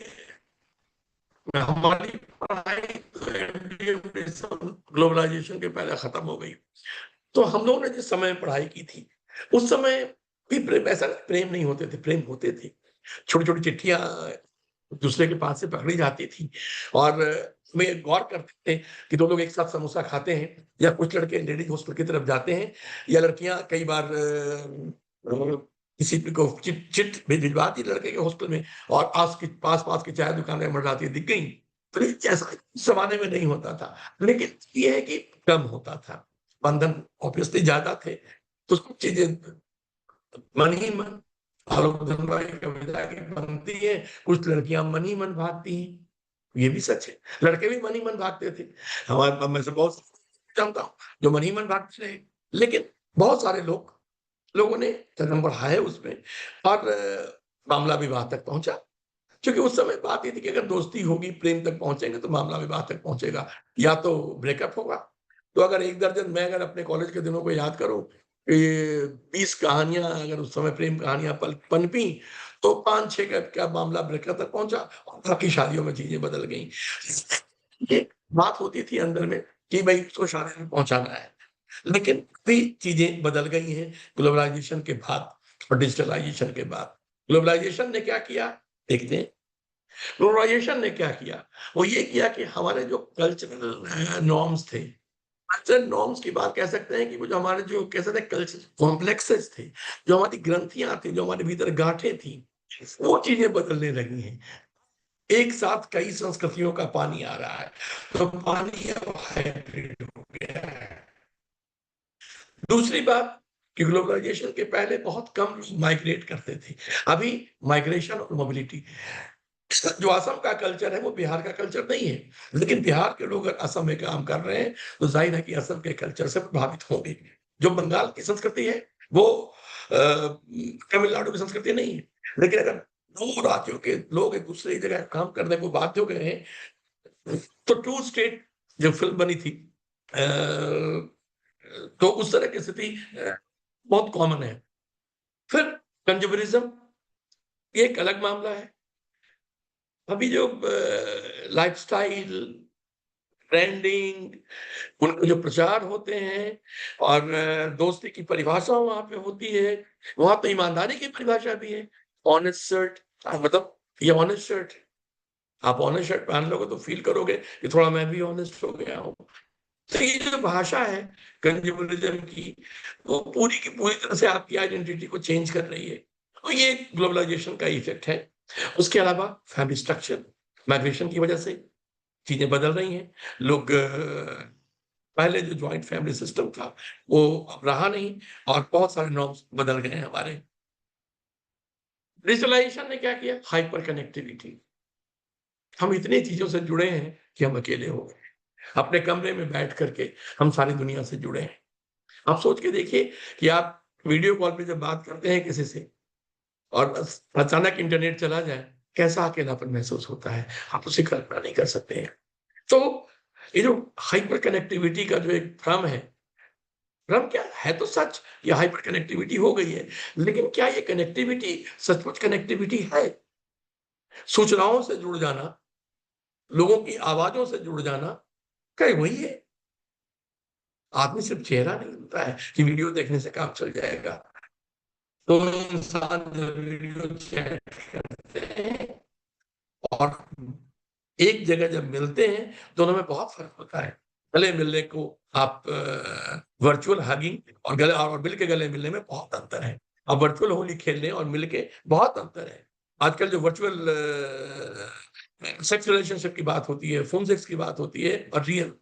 हमारी पढ़ाई तो ग्लोबलाइज़ेशन के पहले खत्म हो गई। तो हम लोगों ने जिस समय पढ़ाई की थी, उस समय भी प्रेम, ऐसा प्रेम नहीं होते थे, प्रेम होते थे। छोटी-छोटी चिट्ठियाँ दूसरे के पास से पकड़ी जाती थी, और हमें गौर करते थे कि 2 लोग एक साथ समोसा खाते हैं, या कुछ लड़के लेडीज़ हॉस्टल की तरफ जाते हैं, या लड़कियाँ कई बार किसी को चिट भिजवाती लड़के के हॉस्टल में, और पास-पास की चाय दुकानें मंडराती दिख गई। तो ये ऐसा इस ज़माने में नहीं होता था। लेकिन ये है कि कम होता था। बंधन ऑब्वियसली ज़्यादा थे, तो कुछ चीज़ें मन ही मन, आलोक धनवाई की कविता की पंक्ति है, कुछ लड़कियाँ मन ही मन भागती हैं। ये भी सच है, लड़के भी मन ही मन भागते थे। हमारे में से बहुत जानता हूँ, जो मन ही मन भागते रहे। लेकिन बहुत सारे लोगों ने कदम बढ़ाए उसमें, और मामला विवाह तक पहुँचा। क्योंकि उस समय बात ये थी कि अगर दोस्ती होगी, प्रेम तक पहुँचेंगे, तो मामला विवाह तक पहुँचेगा, या तो ब्रेकअप होगा। तो अगर 1 दर्जन, मैं अगर अपने कॉलेज के दिनों को याद करूँ, ये 20 कहानियाँ अगर उस समय प्रेम कहानियाँ पनपी, तो 5-6 का मामला ब्रेकअप तक पहुँचा, और बाकी शादियों में चीज़ें बदल गईं। ये बात होती थी अंदर में कि भई उसको शादी में पहुँचाना है। लेकिन अभी चीज़ें बदल गई हैं ग्लोबलाइज़ेशन के बाद और डिजिटलाइज़ेशन के बाद। ग्लोबलाइज़ेशन ने क्या किया? देखते हैं। ग्लोबलाइज़ेशन ने क्या किया? वो ये किया कि हमारे जो कल्चरल नॉर्म्स थे, कल्चरल नॉर्म्स की बात कह सकते हैं कि वो जो हमारे जो कह सकते हैं कल्चर कॉम्प्लेक्सेस थे, जो हमारी ग्रंथियाँ थी, जो हमारे भीतर गाँठें थी, वो चीज़ें बदलने लगी हैं। एक साथ कई संस्कृतियों का पानी आ रहा है, तो पानी अब हाइब्रिड हो गया है। दूसरी बात कि ग्लोबलाइज़ेशन के पहले बहुत कम लोग माइग्रेट करते थे। अभी माइग्रेशन और मोबिलिटी, जो असम का कल्चर है वो बिहार का कल्चर नहीं है। लेकिन बिहार के लोग अगर असम में काम कर रहे हैं, तो ज़ाहिर है कि असम के कल्चर से प्रभावित होंगे। जो बंगाल की संस्कृति है, वो तमिलनाडु की संस्कृति नहीं है। लेकिन अगर 2 राज्यों के लोग एक-दूसरे की जगह काम करने को बाध्य हो गए हैं, तो टू स्टेट जो फ़िल्म बनी थी, अ, तो उस तरह की स्थिति बहुत कॉमन है। फिर कंज़्यूमरिज़्म, ये एक अलग मामला है। अभी जो लाइफ़स्टाइल, ट्रेंडिंग, उनके जो प्रचार होते हैं, और दोस्ती की परिभाषा वहाँ पे होती है, वहाँ तो ईमानदारी की परिभाषा भी है। ऑनेस्ट शर्ट, मतलब ये ऑनेस्ट शर्ट है। आप ऑनेस्ट शर्ट पहन लोगे तो फ़ील करोगे कि थोड़ा मैं भी ऑनेस्ट हो गया हूँ। तो ये जो भाषा है कंज़्यूमरिज़्म की, वो पूरी की पूरी तरह से आपकी आइडेंटिटी को चेंज कर रही है। तो ये ग्लोबलाइज़ेशन का इफ़ेक्ट है। उसके अलावा फैमिली स्ट्रक्चर, माइग्रेशन की वजह से चीज़ें बदल रही हैं। लोग पहले जो जॉइंट फैमिली सिस्टम था, वो अब रहा नहीं, और बहुत सारे नॉर्म्स बदल गए हैं हमारे। डिजिटलाइज़ेशन ने क्या किया? Hyper connectivity. हम इतनी चीज़ों से जुड़े हैं कि हम अकेले हो गए। अपने कमरे में बैठ कर के हम सारी दुनिया से जुड़े हैं। आप सोच के देखिए कि आप वीडियो कॉल पे जब बात करते हैं किसी से, और अचानक इंटरनेट चला जाए, कैसा अकेलापन महसूस होता है, आप उसे कल्पना नहीं कर सकते हैं। तो ये जो हाइपर कनेक्टिविटी का जो एक भ्रम है, भ्रम क्या है, तो सच, ये हाइपर कनेक्टिविटी हो गई है, लेकिन क्या ये कनेक्टिविटी सचमुच कनेक्टिविटी है? सूचनाओं से जुड़ जाना, लोगों की आवाज़ों से जुड़ जाना, क्या ये वही है? आदमी सिर्फ चेहरा नहीं होता है कि वीडियो देखने से काम चल जाएगा। तो इंसान जब वीडियो चैट करते हैं, और एक जगह जब मिलते हैं, दोनों में बहुत फ़र्क होता है। गले मिलने को आप वर्चुअल हगिंग, और मिल के गले मिलने में बहुत अंतर है। अब वर्चुअल होली खेलने और मिल के बहुत अंतर है। आजकल जो वर्चुअल सेक्स रिलेशनशिप की बात होती है, फ़ोन सेक्स की बात होती है और रियल।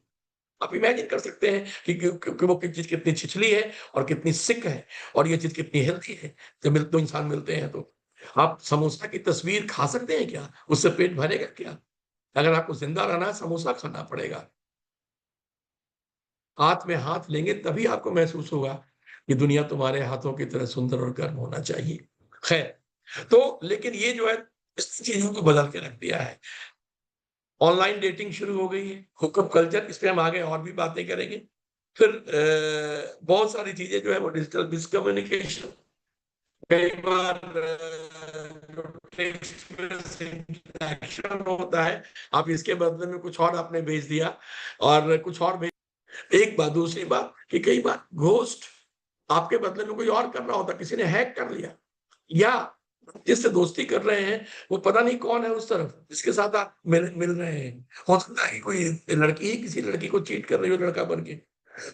आप इमेजिन कर सकते हैं कि वो चीज़ कितनी छिछली है और कितनी सिक है और ये चीज़ कितनी हेल्दी है। जब दो इंसान मिलते हैं तो। आप समोसा की तस्वीर खा सकते हैं क्या? उससे पेट भरेगा क्या? अगर आपको ज़िंदा रहना है, समोसा खाना पड़ेगा। हाथ में हाथ लेंगे तभी आपको महसूस होगा कि दुनिया तुम्हारे हाथों की तरह सुंदर और गर्म होना चाहिए। खैर, तो लेकिन ये जो है इस चीज़ों को बदल के रख दिया है। ऑनलाइन डेटिंग शुरू हो गई है, हुकअप कल्चर, इस पे हम आगे और भी बातें करेंगे। फिर बहुत सारी चीज़ें जो है वो डिजिटल मिसकम्युनिकेशन, कई बार जो टेक्स्ट में इंटरेक्शन होता है, आप इसके बदले में कुछ और आपने भेज दिया और कुछ और भेज, एक बात, दूसरी बात कि कई बार घोस्ट आपके बदले में कोई और कर रहा होता, किसी ने हैक कर लिया या जिससे दोस्ती कर रहे हैं, वो पता नहीं कौन है उस तरफ, जिसके साथ आप मिल मिल रहे हैं। हो सकता है कि कोई लड़की ही किसी लड़की को चीट कर रही हो लड़का बन के।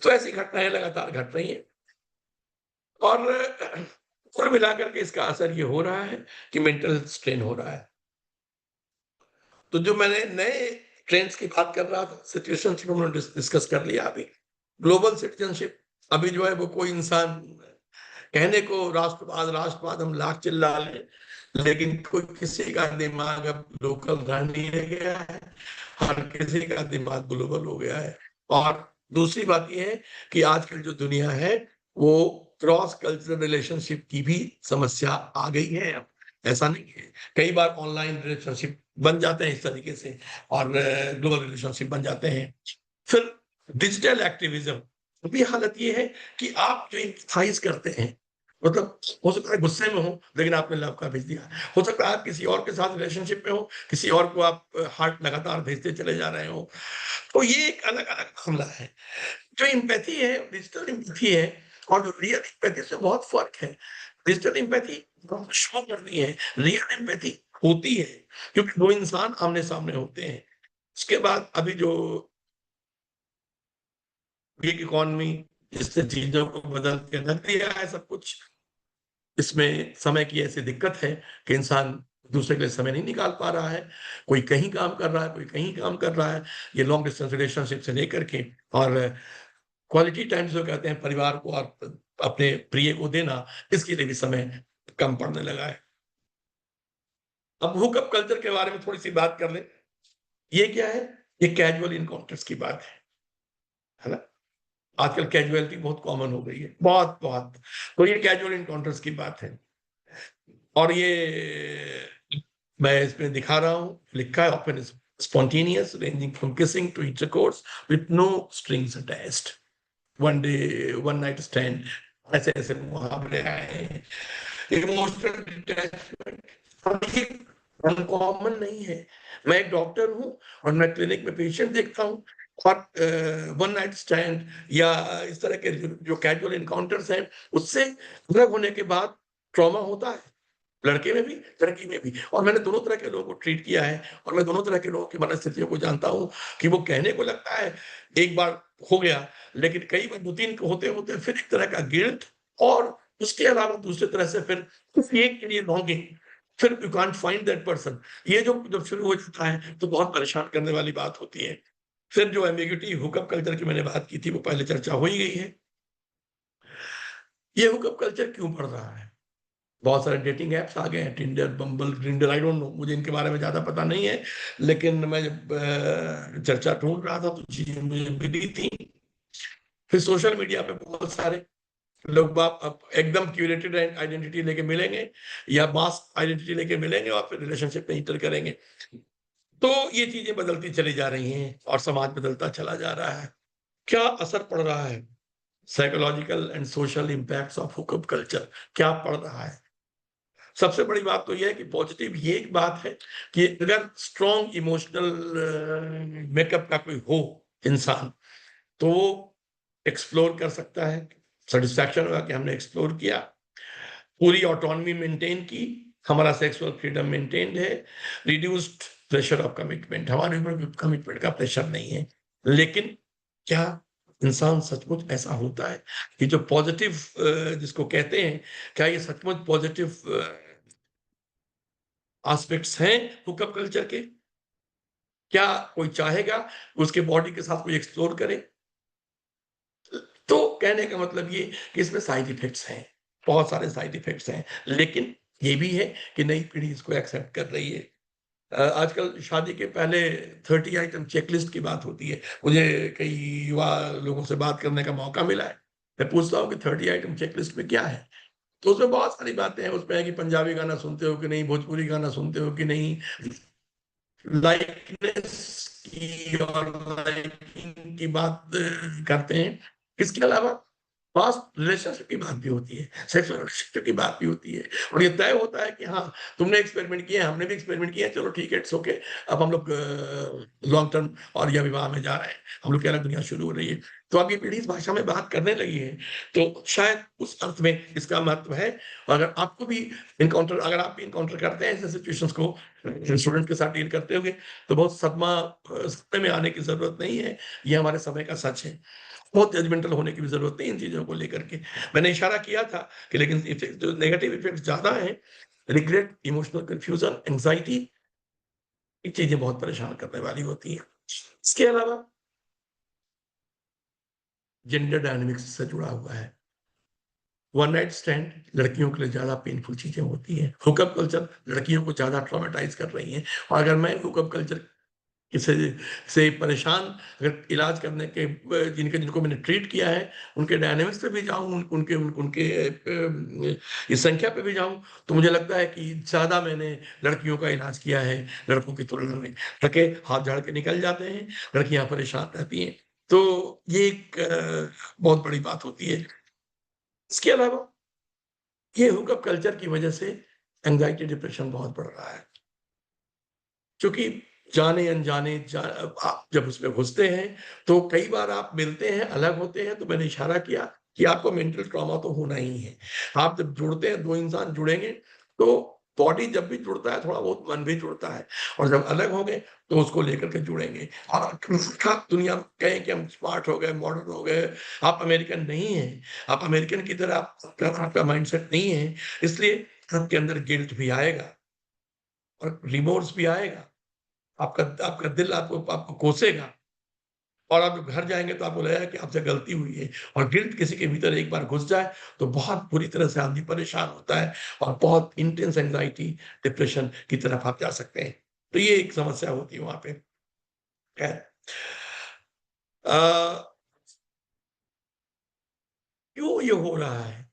तो ऐसी घटनाएँ लगातार घट रही हैं और कुल मिलाकर के इसका असर ये हो रहा है कि मेंटल स्ट्रेन हो रहा है। तो जो मैंने नए ट्रेंड्स की बात कर रहा था, सिचुएशनशिप हमने डिस्कस कर लिया अभी। ग्लोबल सिटीज़नशिप, अभी जो है वो कोई इंसान कहने को राष्ट्रवाद हम लाख चिल्ला लें, लेकिन कोई किसी का दिमाग अब लोकल रह नहीं रह गया है, हर किसी का दिमाग ग्लोबल हो गया है। और दूसरी बात ये है कि आजकल जो दुनिया है, वो क्रॉस कल्चरल रिलेशनशिप की भी समस्या आ गई है अब, ऐसा नहीं है। कई बार ऑनलाइन रिलेशनशिप बन जाते हैं इस तरीके से और ग्लोबल रिलेशनशिप बन जाते हैं। फिर डिजिटल एक्टिविज़्म, अभी हालत ये है कि आप जो एम्पैथाइज़ करते हैं, मतलब हो सकता है गुस्से में हो, लेकिन आपने लव का भेज दिया। हो सकता है आप किसी और के साथ रिलेशनशिप में हो, किसी और को आप हार्ट लगातार भेजते चले जा रहे हो। तो ये एक अलग-अलग मामला है। जो एम्पैथी है, डिजिटल एम्पैथी है और जो रियल एम्पैथी से बहुत फ़र्क है। डिजिटल एम्पैथी शो करनी है, रियल एम्पैथी होती है, क्योंकि 2 इंसान आमने-सामने होते हैं। उसके बाद अभी जो गिग इकॉनमी जिसने चीज़ों को बदल के रख दिया है सब कुछ, इसमें समय की ऐसी दिक्कत है कि इंसान दूसरे के लिए समय नहीं निकाल पा रहा है। कोई कहीं काम कर रहा है, कोई कहीं काम कर रहा है। ये लॉन्ग डिस्टेंस रिलेशनशिप से लेकर के और क्वालिटी टाइम जिसे कहते हैं परिवार को और अपने प्रिय को देना, इसके लिए भी समय कम पड़ने लगा है। अब हुकअप कल्चर के बारे में थोड़ी-सी बात कर लें। ये क्या है? ये कैज़ुअल एनकाउंटर्स की बात है ना? आजकल कैज़ुअलिटी बहुत कॉमन हो गई है, बहुत-बहुत। तो ये कैज़ुअल एनकाउंटर्स की बात है और ये मैं इसमें दिखा रहा हूँ, लिखा है often spontaneous ranging from kissing to intercourse with no strings attached. One day, one night stand, ऐसे-ऐसे मुहावरे आए हैं। इमोशनल डिटैचमेंट और ये अनकॉमन नहीं है। मैं एक डॉक्टर हूँ और मैं क्लिनिक में पेशेंट देखता हूँ और वन नाइट स्टैंड या इस तरह के जो कैजुअल एनकाउंटर्स हैं, उससे अलग होने के बाद ट्रॉमा होता है। लड़के में भी, लड़की में भी और मैंने दोनों तरह के लोगों को ट्रीट किया है और मैं दोनों तरह के लोगों की मनस्थितियों को जानता हूँ कि वो कहने को लगता है, एक बार हो गया, लेकिन कई बार 2-3 होते-होते फिर एक तरह का गिल्ट और उसके अलावा दूसरी तरह से फिर उस एक के लिए लॉन्गिंग, फिर you can't find that person. ये जो जब शुरू हो जाता है, तो बहुत परेशान करने वाली बात होती है। फिर जो एम्बिग्यूटी हुकअप कल्चर की मैंने बात की थी, वो पहले चर्चा हो ही गई है। ये हुकअप कल्चर क्यों बढ़ रहा है? बहुत सारे डेटिंग ऐप्स आ गए हैं, Tinder, bumble, grinder, I don't know, मुझे इनके बारे में ज़्यादा पता नहीं है, लेकिन मैं जब चर्चा ढूँढ रहा था तो चीज़ें मुझे मिली थी। फिर सोशल मीडिया पे बहुत सारे लोग बाग अब एकदम क्यूरेटेड आइडेंटिटी लेके मिलेंगे या मास्क आइडेंटिटी लेके मिलेंगे और फिर रिलेशनशिप में एंटर करेंगे। तो ये चीज़ें बदलती चली जा रही हैं और समाज बदलता चला जा रहा है। क्या असर पड़ रहा है? Psychological and social impacts of hookup culture क्या पड़ रहा है? सबसे बड़ी बात तो ये है कि पॉजिटिव ये एक बात है कि अगर स्ट्रॉन्ग इमोशनल मेकअप का कोई हो इंसान, तो वो एक्सप्लोर कर सकता है। सैटिस्फैक्शन होगा कि हमने एक्सप्लोर किया, पूरी ऑटोनॉमी मेंटेन की, हमारा सेक्सुअल फ्रीडम मेंटेन्ड है, रिड्यूस्ड प्रेशर ऑफ कमिटमेंट, हमारे ऊपर कमिटमेंट का प्रेशर नहीं है। लेकिन क्या इंसान सचमुच ऐसा होता है कि जो पॉजिटिव जिसको कहते हैं, क्या ये सचमुच पॉजिटिव एस्पेक्ट्स हैं हुकअप कल्चर के? क्या कोई चाहेगा उसके बॉडी के साथ कोई एक्सप्लोर करे? तो कहने का मतलब ये कि इसमें साइड इफ़ेक्ट्स हैं, बहुत सारे साइड इफ़ेक्ट्स हैं, लेकिन ये भी है कि नई पीढ़ी इसको एक्सेप्ट कर रही है। आजकल शादी के पहले 30 आइटम चेकलिस्ट की बात होती है। मुझे कई युवा लोगों से बात करने का मौका मिला है। मैं पूछता हूँ कि 30 आइटम चेकलिस्ट में क्या है? तो उसमें बहुत सारी बातें हैं, उसमें है कि पंजाबी गाना सुनते हो कि नहीं, भोजपुरी गाना सुनते हो कि नहीं, लाइकनेस की और लाइकिंग की बात करते हैं। इसके अलावा पास्ट रिलेशनशिप की बात भी होती है, सेक्सुअल रिलेशनशिप की बात भी होती है और ये तय होता है कि हाँ, तुमने एक्सपेरिमेंट किया है, हमने भी एक्सपेरिमेंट किया है, चलो ठीक है, इट्स ओके। अब हम लोग लॉन्ग टर्म और या विवाह में जा रहे हैं, हम लोग की अलग दुनिया शुरू हो रही है। तो अब ये पीढ़ी इस भाषा में बात करने लगी है, तो शायद उस अर्थ में इसका महत्व है। अगर आपको भी अगर आप भी एनकाउंटर करते हैं ऐसे सिचुएशंस को स्टूडेंट के साथ डील करते होंगे, तो बहुत सदमे में आने की ज़रूरत नहीं है, ये हमारे समय का सच है। बहुत जजमेंटल होने की भी ज़रूरत नहीं इन चीज़ों को लेकर के। मैंने इशारा किया था कि लेकिन इफ़ेक्ट जो नेगेटिव इफ़ेक्ट्स ज़्यादा हैं, रिग्रेट, इमोशनल कन्फ्यूज़न, एंग्ज़ायटी, ये चीज़ें बहुत परेशान करने वाली होती हैं। इसके अलावा जेंडर डायनामिक्स से जुड़ा हुआ है। वन नाइट स्टैंड लड़कियों के लिए ज़्यादा पेनफुल चीज़ें होती हैं। हुकअप कल्चर लड़कियों को ज़्यादा ट्रॉमेटाइज़ कर रही हैं और अगर मैं हुकअप कल्चर से से परेशान अगर इलाज करने के जिनको मैंने ट्रीट किया है, उनके डायनामिक्स पे भी जाऊँ, उनके इस संख्या पे भी जाऊँ, तो मुझे लगता है कि ज़्यादा मैंने लड़कियों का इलाज किया है, लड़कों की तुलना में। लड़के हाथ झाड़ के निकल जाते हैं, लड़कियाँ परेशान रहती हैं। तो ये एक बहुत बड़ी बात होती है। इसके अलावा ये हुकअप कल्चर की वजह से एंग्ज़ायटी, डिप्रेशन बहुत बढ़ रहा है। क्योंकि जाने-अनजाने आप जब उसमें घुसते हैं, तो कई बार आप मिलते हैं, अलग होते हैं, तो मैंने इशारा किया कि आपको मेंटल ट्रॉमा तो होना ही है। आप जब जुड़ते हैं, 2 इंसान जुड़ेंगे, तो बॉडी जब भी जुड़ता है, थोड़ा बहुत मन भी जुड़ता है और जब अलग होंगे, तो उसको लेकर के जुड़ेंगे। और दुनिया में कहें कि हम स्मार्ट हो गए, मॉडर्न हो गए, आप अमेरिकन नहीं हैं। आप अमेरिकन की तरह आपका माइंडसेट नहीं है, इसलिए आपके अंदर गिल्ट भी आएगा और रिमोर्स भी आएगा। आपका आपका दिल आपको आपको कोसेगा और आप जब घर जाएँगे तो आपको लगेगा कि आपसे गलती हुई है और गिल्ट किसी के भीतर एक बार घुस जाए, तो बहुत बुरी तरह से आदमी परेशान होता है और बहुत इंटेंस एंग्ज़ायटी, डिप्रेशन की तरफ आप जा सकते हैं। तो ये एक समस्या होती है वहाँ पे। खैर अ, क्यों ये हो रहा है?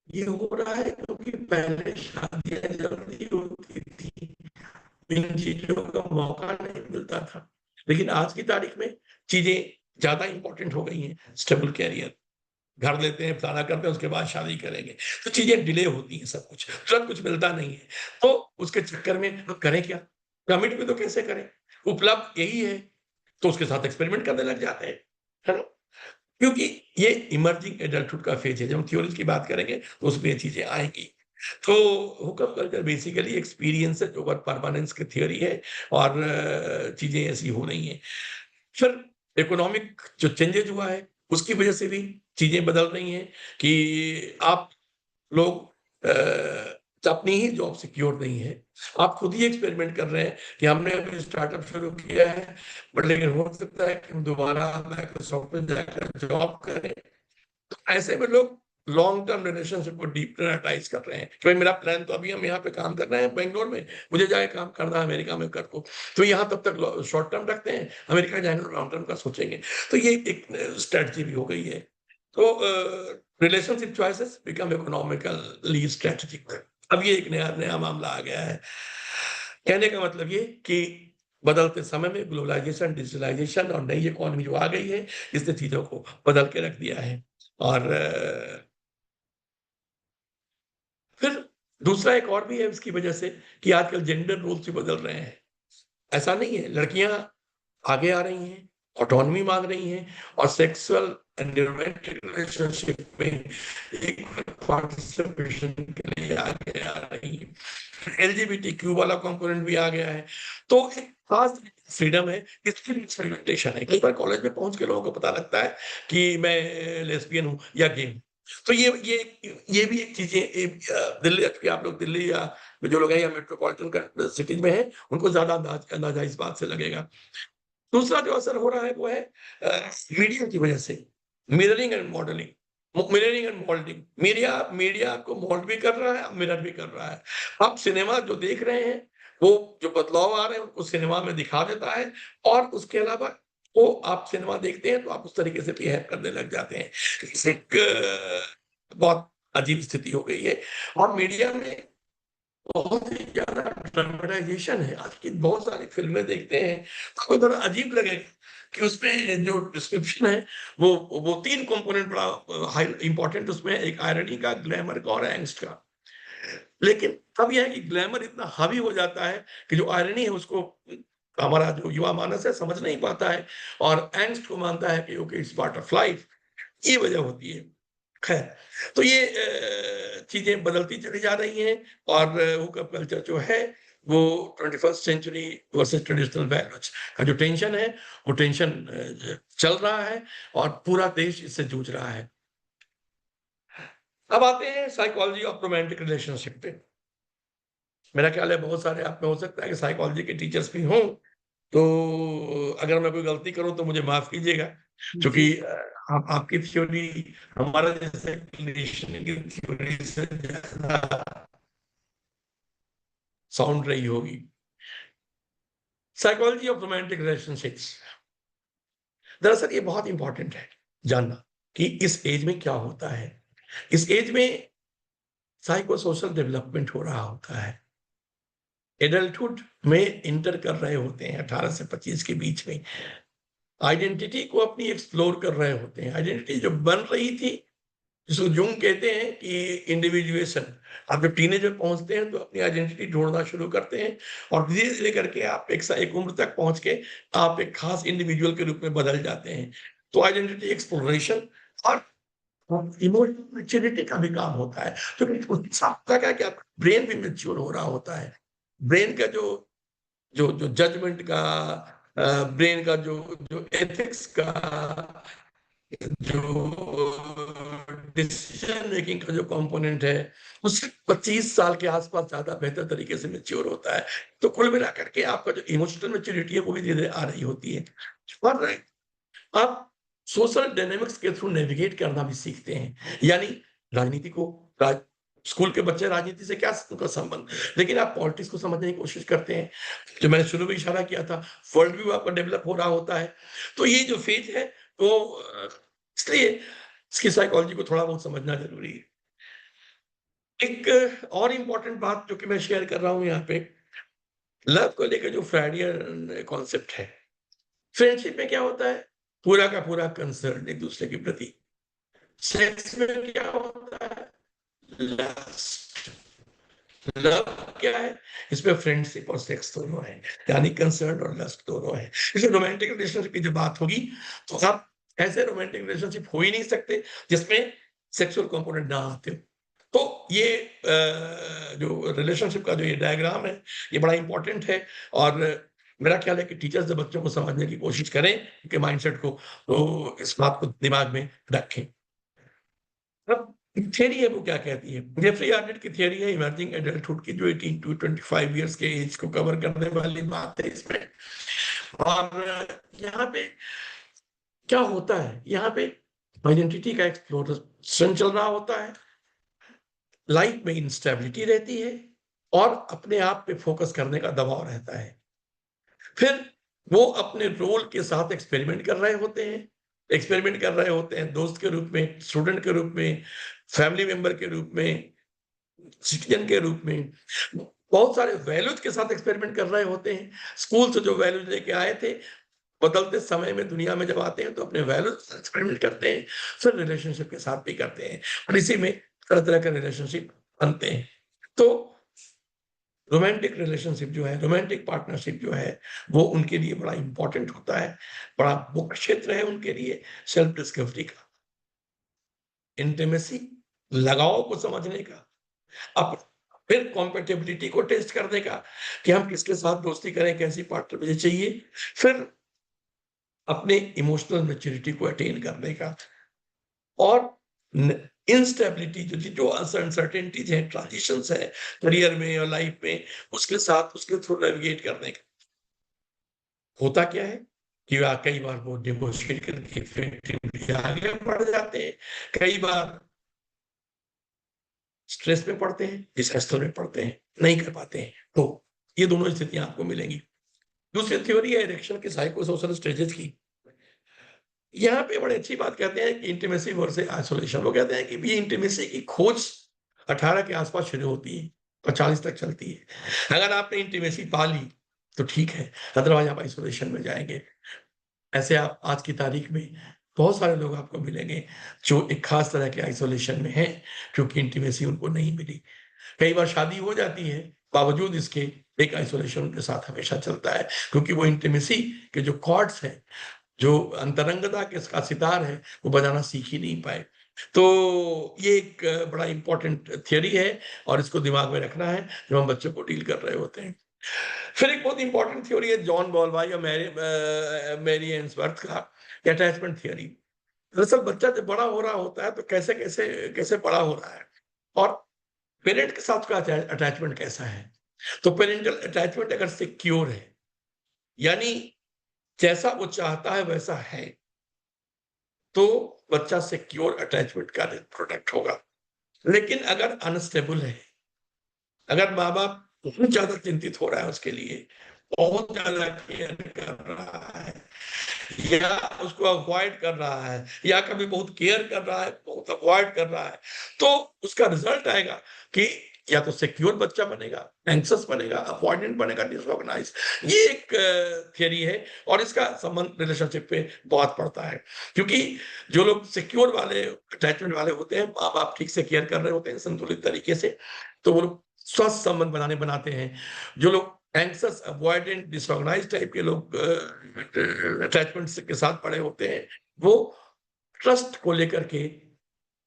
ये हो रहा है क्योंकि पहले शादियाँ जल्दी होती थी। इन चीज़ों का मौका नहीं मिलता था। लेकिन आज की तारीख में चीज़ें ज़्यादा इम्पोर्टेंट हो गई हैं। स्टेबल करियर, घर लेते हैं, फलाना करते हैं, उसके बाद शादी करेंगे। तो चीज़ें डिले होती हैं सब कुछ, तुरंत कुछ मिलता नहीं है। तो उसके चक्कर में अब करें क्या? कमिट भी तो कैसे करें? उपलब्ध यही है, तो उसके साथ एक्सपेरिमेंट करने लग जाते हैं। है ना? क्योंकि ये इमर्जिंग एडल्टहुड का फेज़ है। जब हम थ्योरीज़ की बात करेंगे, तो उसमें ये चीज़ें आएँगी। तो hookup culture basically experiences over permanence की थ्योरी है और चीज़ें ऐसी हो रही हैं। फिर इकोनॉमिक जो चेंजेज़ हुआ है, उसकी वजह से भी चीज़ें बदल रही हैं कि आप लोग अपनी ही जॉब सिक्योर नहीं है। आप खुद ही एक्सपेरिमेंट कर रहे हैं कि हमने अभी स्टार्टअप शुरू किया है, बट लेकिन हो सकता है कि हम दोबारा माइक्रोसॉफ्ट में जाकर जॉब करें। तो ऐसे में लोग लॉन्ग टर्म रिलेशनशिप को डीप्रायोरिटाइज़ कर रहे हैं कि भाई मेरा प्लान तो अभी हम यहाँ पे काम कर रहे हैं बैंगलोर में, मुझे जाके काम करना है अमेरिका में कर दो। तो यहाँ तब तक शॉर्ट टर्म रखते हैं, अमेरिका जाएँगे तो लॉन्ग टर्म का सोचेंगे। तो ये एक स्ट्रैटेजी भी हो गई है। तो relationship choices become economically strategic. अब ये एक नया नया मामला आ गया है। कहने का मतलब ये कि बदलते समय में ग्लोबलाइज़ेशन, डिजिटलाइज़ेशन और नई इकोनॉमी जो आ गई है, इसने चीज़ों को बदल के रख दिया है। और फिर दूसरा एक और भी है इसकी वजह से कि आजकल जेंडर रोल्स भी बदल रहे हैं। ऐसा नहीं है, लड़कियाँ आगे आ रही हैं, ऑटोनॉमी माँग रही हैं और सेक्सुअल एंड रोमांटिक रिलेशनशिप में इक्वल पार्टिसिपेशन के लिए आगे आ रही हैं। एलजीबीटीक्यू वाला कंपोनेंट भी आ गया है। तो एक खास फ्रीडम है, इसकी भी एक्सपेरिमेंटेशन है। कई बार कॉलेज में पहुँच के लोगों को पता लगता है कि मैं लेस्बियन हूँ या गे हूँ। तो ये भी एक चीज़ें दिल्ली, एक्चुअली आप लोग दिल्ली या जो लोग हैं या मेट्रोपॉलिटन सिटीज़ में हैं, उनको ज़्यादा अंदाज़ा इस बात से लगेगा। दूसरा जो असर हो रहा है वो है मीडिया की वजह से, mirroring and modelling. Mirroring and moulding, media आपको मोल्ड भी कर रहा है, मिरर भी कर रहा है। आप सिनेमा जो देख रहे हैं, वो जो बदलाव आ रहे हैं उनको सिनेमा में दिखा देता है, और उसके अलावा वो आप सिनेमा देखते हैं तो आप उस तरीके से बिहेव करने लग जाते हैं। एक बहुत अजीब स्थिति हो गई है, और मीडिया में बहुत ही ज़्यादा ड्रामेटाइज़ेशन है। आज की बहुत सारी फ़िल्में देखते हैं, तो आपको थोड़ा अजीब लगेगा कि उसमें जो डिस्क्रिप्शन है, वो 3 कंपोनेंट बड़ा हाई इम्पोर्टेंट उसमें है, एक आयरनी का, ग्लैमर का और एंग्स्ट का। लेकिन अब ये है कि ग्लैमर इतना हावी हो जाता है कि जो आयरनी है उसको हमारा जो युवा मानस है समझ नहीं पाता है, और एंग्स्ट को मानता है कि okay, it's part of life. ये वजह होती है। खैर, तो ये चीज़ें बदलती चली जा रही हैं, और हुकअप कल्चर जो है, वो 21st century versus traditional values का जो टेंशन है, वो टेंशन चल रहा है, और पूरा देश इससे जूझ रहा है। अब आते हैं साइकोलॉजी ऑफ रोमांटिक रिलेशनशिप पे। मेरा ख्याल है बहुत सारे आप में हो सकता है कि साइकोलॉजी के टीचर्स भी हों, तो अगर मैं कोई गलती करूँ तो मुझे माफ़ कीजिएगा, जी। क्योंकि आप आपकी थ्योरी हमारा जैसे क्लिनिशियन की थ्योरी से ज़्यादा साउंड रही होगी। साइकोलॉजी ऑफ रोमांटिक रिलेशनशिप्स, दरअसल ये बहुत इंपॉर्टेंट है जानना कि इस एज में क्या होता है। इस एज में साइको सोशल डेवलपमेंट हो रहा होता है। एडल्टहुड में इंटर कर रहे होते हैं 18 से 25 के बीच में। आइडेंटिटी को अपनी एक्सप्लोर कर रहे होते हैं। आइडेंटिटी जो बन रही थी, जिसको जुंग कहते हैं कि इंडिविजुएशन, आप जब टीनेज में पहुंचते हैं तो अपनी आइडेंटिटी ढूंढना शुरू करते हैं, और धीरे धीरे करके आप एक उम्र तक पहुंच के आप एक खास इंडिविजुअल के रूप में बदल जाते हैं। तो आइडेंटिटी एक्सप्लोरेशन और इमोशनल मैच्योरिटी का भी काम होता है, क्योंकि उस साथ तक है कि आपका ब्रेन भी मैच्योर हो रहा होता है। ब्रेन का जो जो जो जजमेंट का, ब्रेन का जो जो एथिक्स का, जो डिसीजन मेकिंग का जो कंपोनेंट है, उससे 25 साल के आसपास ज्यादा बेहतर तरीके से मैच्योर होता है। तो कुल मिलाकर के आपका जो इमोशनल मैच्योरिटी है वो भी धीरे धीरे आ रही होती है, और आप सोशल डायनामिक्स के थ्रू नेविगेट करना भी सीखते हैं। यानी राजनीति को, राज स्कूल के बच्चे राजनीति से क्या उनका संबंध, लेकिन आप पॉलिटिक्स को समझने की कोशिश करते हैं। जो मैंने शुरू में इशारा किया था, वर्ल्ड व्यू आपका डेवलप हो रहा होता है। तो ये जो फेज है, वो इसलिए इसकी साइकोलॉजी को थोड़ा बहुत समझना ज़रूरी है। एक और इम्पोर्टेंट बात जो कि मैं शेयर कर रहा हूँ यहाँ पे, लव को लेकर जो फ्रॉइडियन कॉन्सेप्ट है। फ्रेंडशिप में क्या होता है? पूरा का पूरा कंसर्न एक-दूसरे के प्रति। सेक्स में क्या होता है? लस्ट। लव क्या है? इसमें फ्रेंडशिप और सेक्स दोनों है, यानी कंसर्न और लस्ट दोनों है। इसलिए रोमांटिक रिलेशनशिप की जब बात होगी, तो आप ऐसे रोमांटिक रिलेशनशिप हो ही नहीं सकते जिसमें सेक्सुअल कंपोनेंट ना आते हो। तो ये जो रिलेशनशिप का जो ये डायग्राम है, ये बड़ा इम्पोर्टेंट है, और मेरा ख्याल है कि टीचर्स जब बच्चों को समझने की कोशिश करें, उनके माइंडसेट को, तो इस बात को दिमाग में रखें। अब थियरी है वो क्या कहती है? जेफरी आर्नेट की थियरी है इमर्जिंग एडल्टहुड की, जो 18 टू 25 इयर्स के एज को कवर करने वाली बात है इसमें। और यहाँ पे क्या होता है? यहाँ पे आइडेंटिटी का एक्सप्लोरेशन चल रहा होता है, लाइफ में इंस्टेबिलिटी रहती है, और अपने आप पे फोकस करने का दबाव रहता है। फिर वो अपने रोल के साथ एक्सपेरिमेंट कर रहे होते हैं। एक्सपेरिमेंट कर रहे होते हैं दोस्त के रूप में, स्टूडेंट के रूप में, फैमिली मेंबर के रूप में, सिटीजन के रूप में। बहुत सारे वैल्यूज के साथ एक्सपेरिमेंट कर रहे होते हैं। स्कूल से जो वैल्यूज लेके आए थे, बदलते समय में दुनिया में जब आते हैं तो अपने वैल्यूज एक्सपेरिमेंट करते हैं, फिर रिलेशनशिप के साथ भी करते हैं, और इसी में तरह-तरह के रिलेशनशिप बनते हैं। तो रोमांटिक रिलेशनशिप जो है, रोमांटिक पार्टनरशिप जो है, वो उनके लिए बड़ा इम्पोर्टेंट होता है, बड़ा मुख्य क्षेत्र है उनके लिए सेल्फ डिस्कवरी का, इंटीमेसी, लगाव को समझने का, अब फिर कॉम्पैटिबिलिटी को टेस्ट करने का कि हम किसके साथ दोस्ती करें, कैसी पार्टनर मुझे चाहिए, फिर अपने इमोशनल मैच्योरिटी को अटेन करने का, और न इंस्टेबिलिटी जो अनसर्टेनिटीज है, ट्रांजिशंस है करियर में और लाइफ में, उसके साथ उसके थ्रू नेविगेट करने का। होता क्या है कि कई बार वो नेगोशिएट करके फिर आगे बढ़ जाते हैं, कई बार स्ट्रेस में पड़ते हैं, डिसास्टर में पड़ते हैं, नहीं कर पाते हैं। तो ये दोनों स्थितियां आपको मिलेंगी। दूसरी थ्योरी है इरेक्शन की साइको सोशल स्टेजेस की। यहाँ पे बड़ी अच्छी बात कहते हैं कि इंटीमेसी वर्सेस आइसोलेशन। वो कहते हैं कि ये इंटीमेसी की खोज 18 के आसपास शुरू होती है और 40 तक चलती है। अगर आपने इंटीमेसी पा ली तो ठीक है, अदरवाइज आप आइसोलेशन में जाएंगे। ऐसे आप आज की तारीख में बहुत सारे लोग आपको मिलेंगे जो एक खास तरह के आइसोलेशन में हैं, क्योंकि इंटीमेसी उनको नहीं मिली। कई बार शादी हो जाती है, बावजूद इसके एक आइसोलेशन उनके साथ हमेशा चलता है, क्योंकि वो इंटीमेसी के जो कॉर्ड्स हैं, जो अंतरंगता के इसका सितार है, वो बजाना सीख ही नहीं पाए। तो ये एक बड़ा इंपॉर्टेंट थियरी है और इसको दिमाग में रखना है जब हम बच्चों को डील कर रहे होते हैं। फिर एक बहुत इंपॉर्टेंट थ्योरी है जॉन बॉलवाई और मैरी एन्सवर्थ का अटैचमेंट थ्योरी। दरअसल बच्चा जब बड़ा हो रहा होता है तो कैसे कैसे कैसे बड़ा हो रहा है और पेरेंट के साथ उसका अटैचमेंट कैसा है। तो पेरेंटल अटैचमेंट अगर सिक्योर है, यानी जैसा वो चाहता है वैसा है, तो बच्चा सिक्योर अटैचमेंट का प्रोडक्ट होगा। लेकिन अगर अनस्टेबल है, अगर माँ बाप बहुत ज्यादा चिंतित हो रहा है उसके लिए, बहुत ज्यादा केयर कर रहा है, या उसको अवॉइड कर रहा है, या कभी बहुत केयर कर रहा है, बहुत अवॉइड कर रहा है, तो उसका रिजल्ट आएगा कि या तो सिक्योर बच्चा बनेगा, एंक्सस बनेगा, अवॉइडेंट बनेगा, डिसऑर्गेनाइज। ये एक थियरी है और इसका संबंध रिलेशनशिप पे बहुत पड़ता है, क्योंकि जो लोग सिक्योर वाले अटैचमेंट वाले होते हैं, माँ बाप ठीक से केयर कर रहे होते हैं संतुलित तरीके से, तो वो लोग स्वस्थ संबंध बनाते हैं। जो लोग एंक्सस, अवॉइडेंट, डिसऑर्गेनाइज टाइप के लोग अटैचमेंट के साथ पड़े होते हैं, वो ट्रस्ट को लेकर के,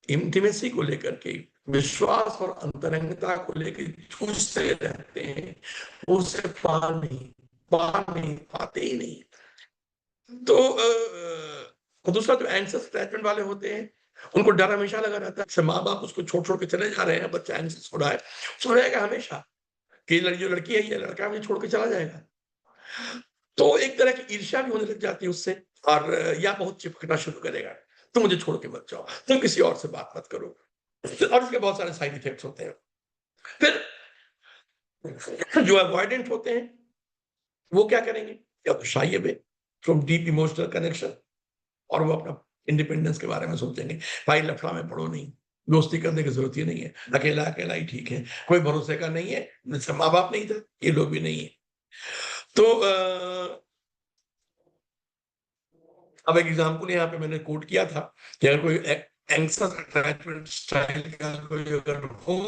इंटीमेसी को लेकर के, विश्वास और अंतरंगता को लेकर जूझते रहते हैं, उसे पार नहीं पाते ही नहीं। तो दूसरा जो एंक्सस अटैचमेंट वाले होते हैं, उनको डर हमेशा लगा रहता है। माँ बाप उसको छोड़ के चले जा रहे हैं, बच्चा एंक्सस हो रहा है, सो रहेगा हमेशा कि जो लड़की है, ये लड़का मुझे छोड़ के चला जाएगा। तो एक तरह की ईर्ष्या भी होने लग जाती है उससे, और या बहुत चिपकना शुरू करेगा, तुम मुझे छोड़ के मत जाओ, तुम किसी और से बात मत करो, और इसके बहुत सारे साइड इफेक्ट्स होते हैं। फिर जो अवॉइडेंट होते हैं वो क्या करेंगे, या तो shy away from deep emotional connection, और वो अपना इंडिपेंडेंस के बारे में सोचेंगे, भाई लफड़ा में पड़ो नहीं, दोस्ती करने की जरूरत ही नहीं है, अकेला अकेला ही ठीक है, कोई भरोसे का नहीं है, माँ बाप नहीं था, ये लोग भी नहीं है। तो अब एक एग्जाम्पल यहाँ पे मैंने कोट किया था कि अगर कोई एंक्सस अटैचमेंट स्टाइल का कोई अगर हो,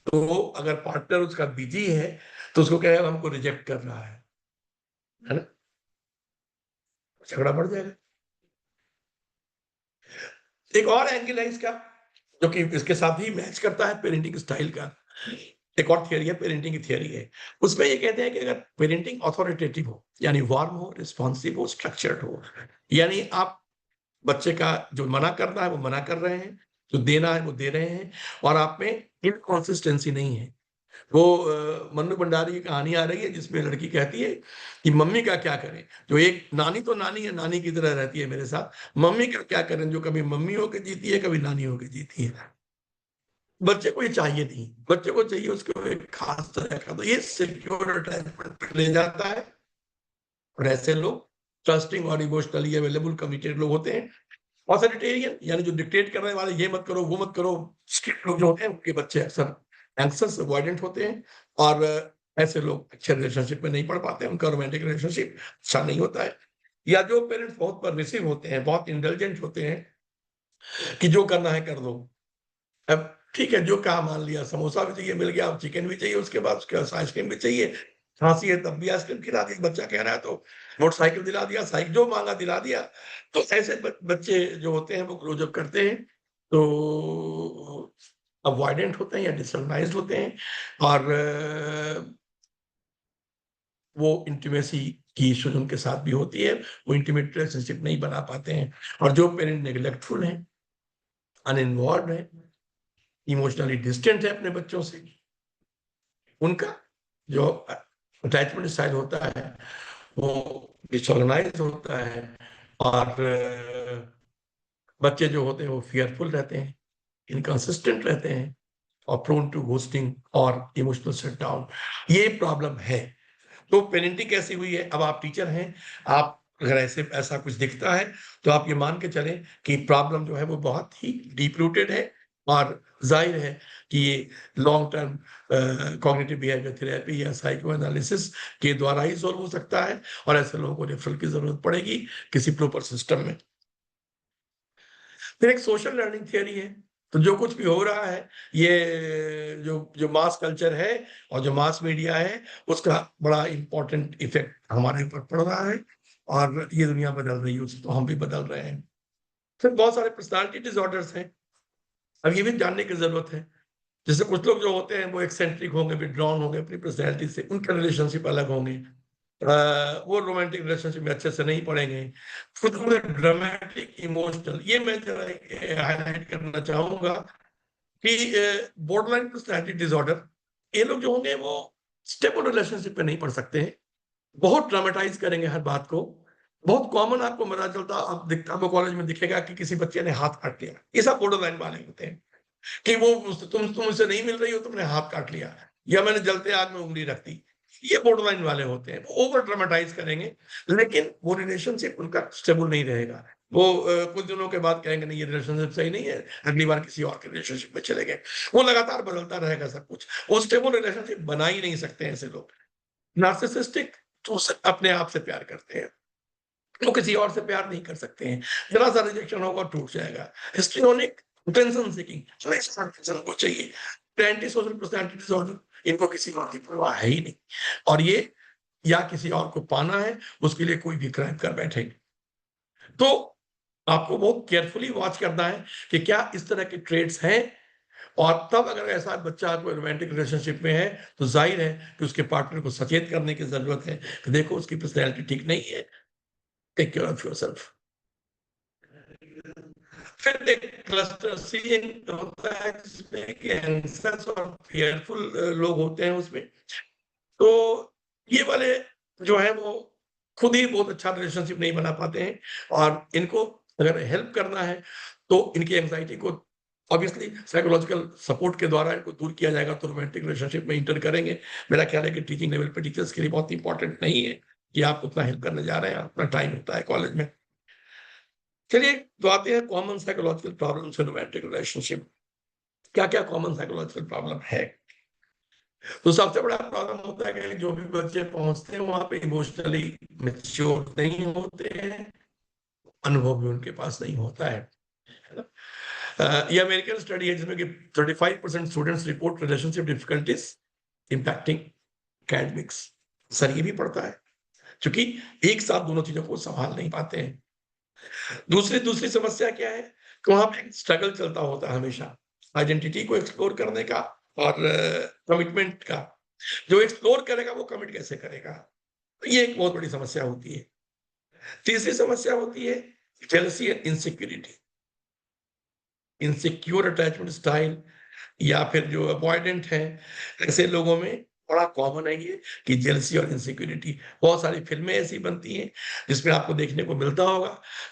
तो अगर पार्टनर उसका बिजी है तो उसको कहेगा हमको रिजेक्ट कर रहा है ना, झगड़ा बढ़ जाएगा। एक और एंगल है इसका जो कि इसके साथ ही मैच करता है पेरेंटिंग स्टाइल का। एक और थियरी है, पेरेंटिंग की थियरी है। उसमें ये कहते हैं कि अगर पेरेंटिंग अथॉरिटेटिव हो, यानी वार्म हो, रिस्पॉन्सिव हो, स्ट्रक्चर्ड हो, यानी आप बच्चे का जो मना करना है वो मना कर रहे हैं, जो देना है वो दे रहे हैं, और आप में इनकॉन्सिस्टेंसी नहीं है। वो मन्नू भंडारी की कहानी आ रही है जिसमें लड़की कहती है कि मम्मी का क्या करें, जो एक नानी तो नानी है, नानी की तरह रहती है मेरे साथ, मम्मी का क्या करें, जो कभी मम्मी होकर जीती है, कभी नानी होकर जीती है। बच्चे को ये चाहिए नहीं, बच्चे को चाहिए उसको एक खास तरह का, तो ये सिक्योर अटैचमेंट ले जाता है। और ऐसे लोग ट्रस्टिंग और इमोशनली अवेलेबल कमिटेड लोग होते हैं। ऑथोरिटेरियन यानी जो डिक्टेट करने वाले, ये मत करो वो मत करो, स्ट्रिक्ट लोग जो होते हैं, उनके बच्चे अक्सर एंक्सस अवॉइडेंट होते हैं, और ऐसे लोग अच्छे रिलेशनशिप में नहीं पढ़ पाते, उनका रोमांटिक रिलेशनशिप अच्छा नहीं होता है। या जो पेरेंट्स बहुत परमिसिव होते हैं, बहुत इंटेलिजेंट होते हैं कि जो करना है कर दो, अब ठीक है जो कहा मान लिया, समोसा भी चाहिए मिल गया, अब चिकन भी चाहिए, उसके बाद उसके आइसक्रीम भी चाहिए, खांसी है तब भी आइसक्रीम खिला दी, बच्चा कह रहा है तो मोटरसाइकिल दिला दिया, साइकिल जो मांगा दिला दिया। तो ऐसे बच्चे जो होते हैं वो ग्रोजअप करते हैं, तो अवॉइडेंट होते हैं या डिसऑर्गनाइज्ड होते हैं, और वो इंटीमेसी की इश्यूज उनके साथ भी होती है, वो इंटीमेट रिलेशनशिप नहीं बना पाते हैं। और जो पेरेंट नेग्लेक्टफुल हैं, अनइन्वॉल्व है, इमोशनली डिस्टेंट है अपने बच्चों से, उनका जो अटैचमेंट स्टाइल होता है वो डिसऑर्गेनाइज होता है, और बच्चे जो होते हैं वो फियरफुल रहते हैं, इनकंसिस्टेंट रहते हैं, और प्रोन टू घोस्टिंग और इमोशनल शटडाउन, ये प्रॉब्लम है। तो पेरेंटिंग कैसी हुई है? अब आप टीचर हैं, आप अगर ऐसा कुछ दिखता है तो आप ये मान के चलें कि प्रॉब्लम जो है वो बहुत ही डीप रूटेड है, और जाहिर है कि ये long term cognitive behaviour therapy या साइको एनालिसिस के द्वारा ही सॉल्व हो सकता है, और ऐसे लोगों को रेफरल की जरूरत पड़ेगी किसी प्रॉपर सिस्टम में। फिर एक सोशल लर्निंग थियरी है। तो जो कुछ भी हो रहा है, ये जो जो मास कल्चर है और जो मास मीडिया है, उसका बड़ा इंपॉर्टेंट इफेक्ट हमारे ऊपर पड़ रहा है, और ये दुनिया बदल रही है उससे, तो हम भी बदल रहे हैं। फिर बहुत सारे पर्सनालिटी डिसऑर्डर्स हैं, अब ये भी जानने की जरूरत है। जैसे कुछ लोग जो होते हैं वो एक्सेंट्रिक होंगे, विथड्रॉन होंगे अपनी पर्सनैलिटी से, उनके रिलेशनशिप अलग होंगे, वो रोमांटिक रिलेशनशिप में अच्छे से नहीं पड़ेंगे, खुद में ड्रामेटिक इमोशनल। ये मैं जरा हाईलाइट करना चाहूंगा कि बॉर्डरलाइन पर्सनैलिटी डिसऑर्डर, ये लोग जो होंगे वो स्टेबल रिलेशनशिप में नहीं पड़ सकते हैं, बहुत ड्रामेटाइज करेंगे हर बात को। बहुत कॉमन आपको पता चलता, आपको कॉलेज में दिखेगा कि किसी बच्चे ने हाथ काट लिया, ये सब बॉर्डरलाइन वाले होते हैं कि वो तुम मुझसे नहीं मिल रही हो, तुमने हाथ काट लिया, या मैंने जलते आग में उंगली रख दी। ये बॉर्डरलाइन वाले होते हैं, वो ओवर ड्रामेटाइज करेंगे, लेकिन वो रिलेशनशिप उनका स्टेबल नहीं रहेगा। वो कुछ दिनों के बाद कहेंगे नहीं ये रिलेशनशिप सही नहीं है, अगली बार किसी और के रिलेशनशिप में चले गए। वो लगातार बदलता रहेगा सब कुछ, वो स्टेबल रिलेशनशिप बना ही नहीं सकते हैं ऐसे लोग। नार्सिसिस्टिक तो अपने आप से प्यार करते हैं, वो किसी और से प्यार नहीं कर सकते हैं, जरा सा रिजेक्शन होगा टूट जाएगा। हिस्ट्रियोनिक टेंशन सीकिंग, हमेशा टेंशन को चाहिए। एंटी सोशल पर्सनैलिटी डिसऑर्डर, इनको किसी और की परवाह है ही नहीं, और ये या किसी और को पाना है, उसके लिए कोई भी क्राइम कर बैठेंगे। तो आपको बहुत केयरफुली वॉच करना है कि क्या इस तरह के ट्रेड्स हैं, और तब अगर ऐसा बच्चा कोई रोमांटिक रिलेशनशिप में है तो जाहिर है कि उसके पार्टनर को सचेत करने की जरूरत है कि देखो उसकी पर्सनैलिटी ठीक नहीं है, टेक केयर ऑफ योरसेल्फ। फिर एक क्लस्टर सीलिंग होता है जिसमें कि एंग्जियस और फियरफुल लोग होते हैं उसमें। तो ये वाले जो है वो खुद ही बहुत अच्छा रिलेशनशिप नहीं बना पाते हैं, और इनको अगर हेल्प करना है तो इनकी एंग्जाइटी को ऑब्वियसली साइकोलॉजिकल सपोर्ट के द्वारा इनको दूर किया जाएगा, तो रोमांटिक रिलेशनशिप में इंटर करेंगे। मेरा ख्याल है कि टीचिंग लेवल पे टीचर्स के लिए बहुत इंपॉर्टेंट नहीं है कि आप उतना हेल्प करने जा रहे हैं, अपना टाइम होता है कॉलेज में। चलिए तो आते हैं common psychological problems in romantic relationship. क्या क्या कॉमन साइकोलॉजिकल प्रॉब्लम है? तो सबसे बड़ा प्रॉब्लम होता है कि जो भी बच्चे पहुंचते हैं वहां पे इमोशनली मैच्योर नहीं होते हैं, अनुभव भी उनके पास नहीं होता है ना? ये अमेरिकन स्टडी है जिसमें कि 35% students report relationship difficulties impacting academics. Sir ये भी पड़ता है क्योंकि एक साथ दोनों चीजों को संभाल नहीं पाते हैं। दूसरी दूसरी समस्या क्या है कि वहां पे स्ट्रगल चलता होता है हमेशा, आइडेंटिटी को एक्सप्लोर करने का और कमिटमेंट का। जो एक्सप्लोर करेगा वो कमिट कैसे करेगा, तो ये एक बहुत बड़ी समस्या होती है। तीसरी समस्या होती है jealousy and insecurity. Insecure attachment style या फिर जो अवॉइडेंट है, ऐसे लोगों में बड़ा कॉमन है ये कि जेलसी और इनसिक्योरिटी। बहुत सारी फिल्में ऐसी बनती हैं जिसमें आपको देखने को मिलता होगा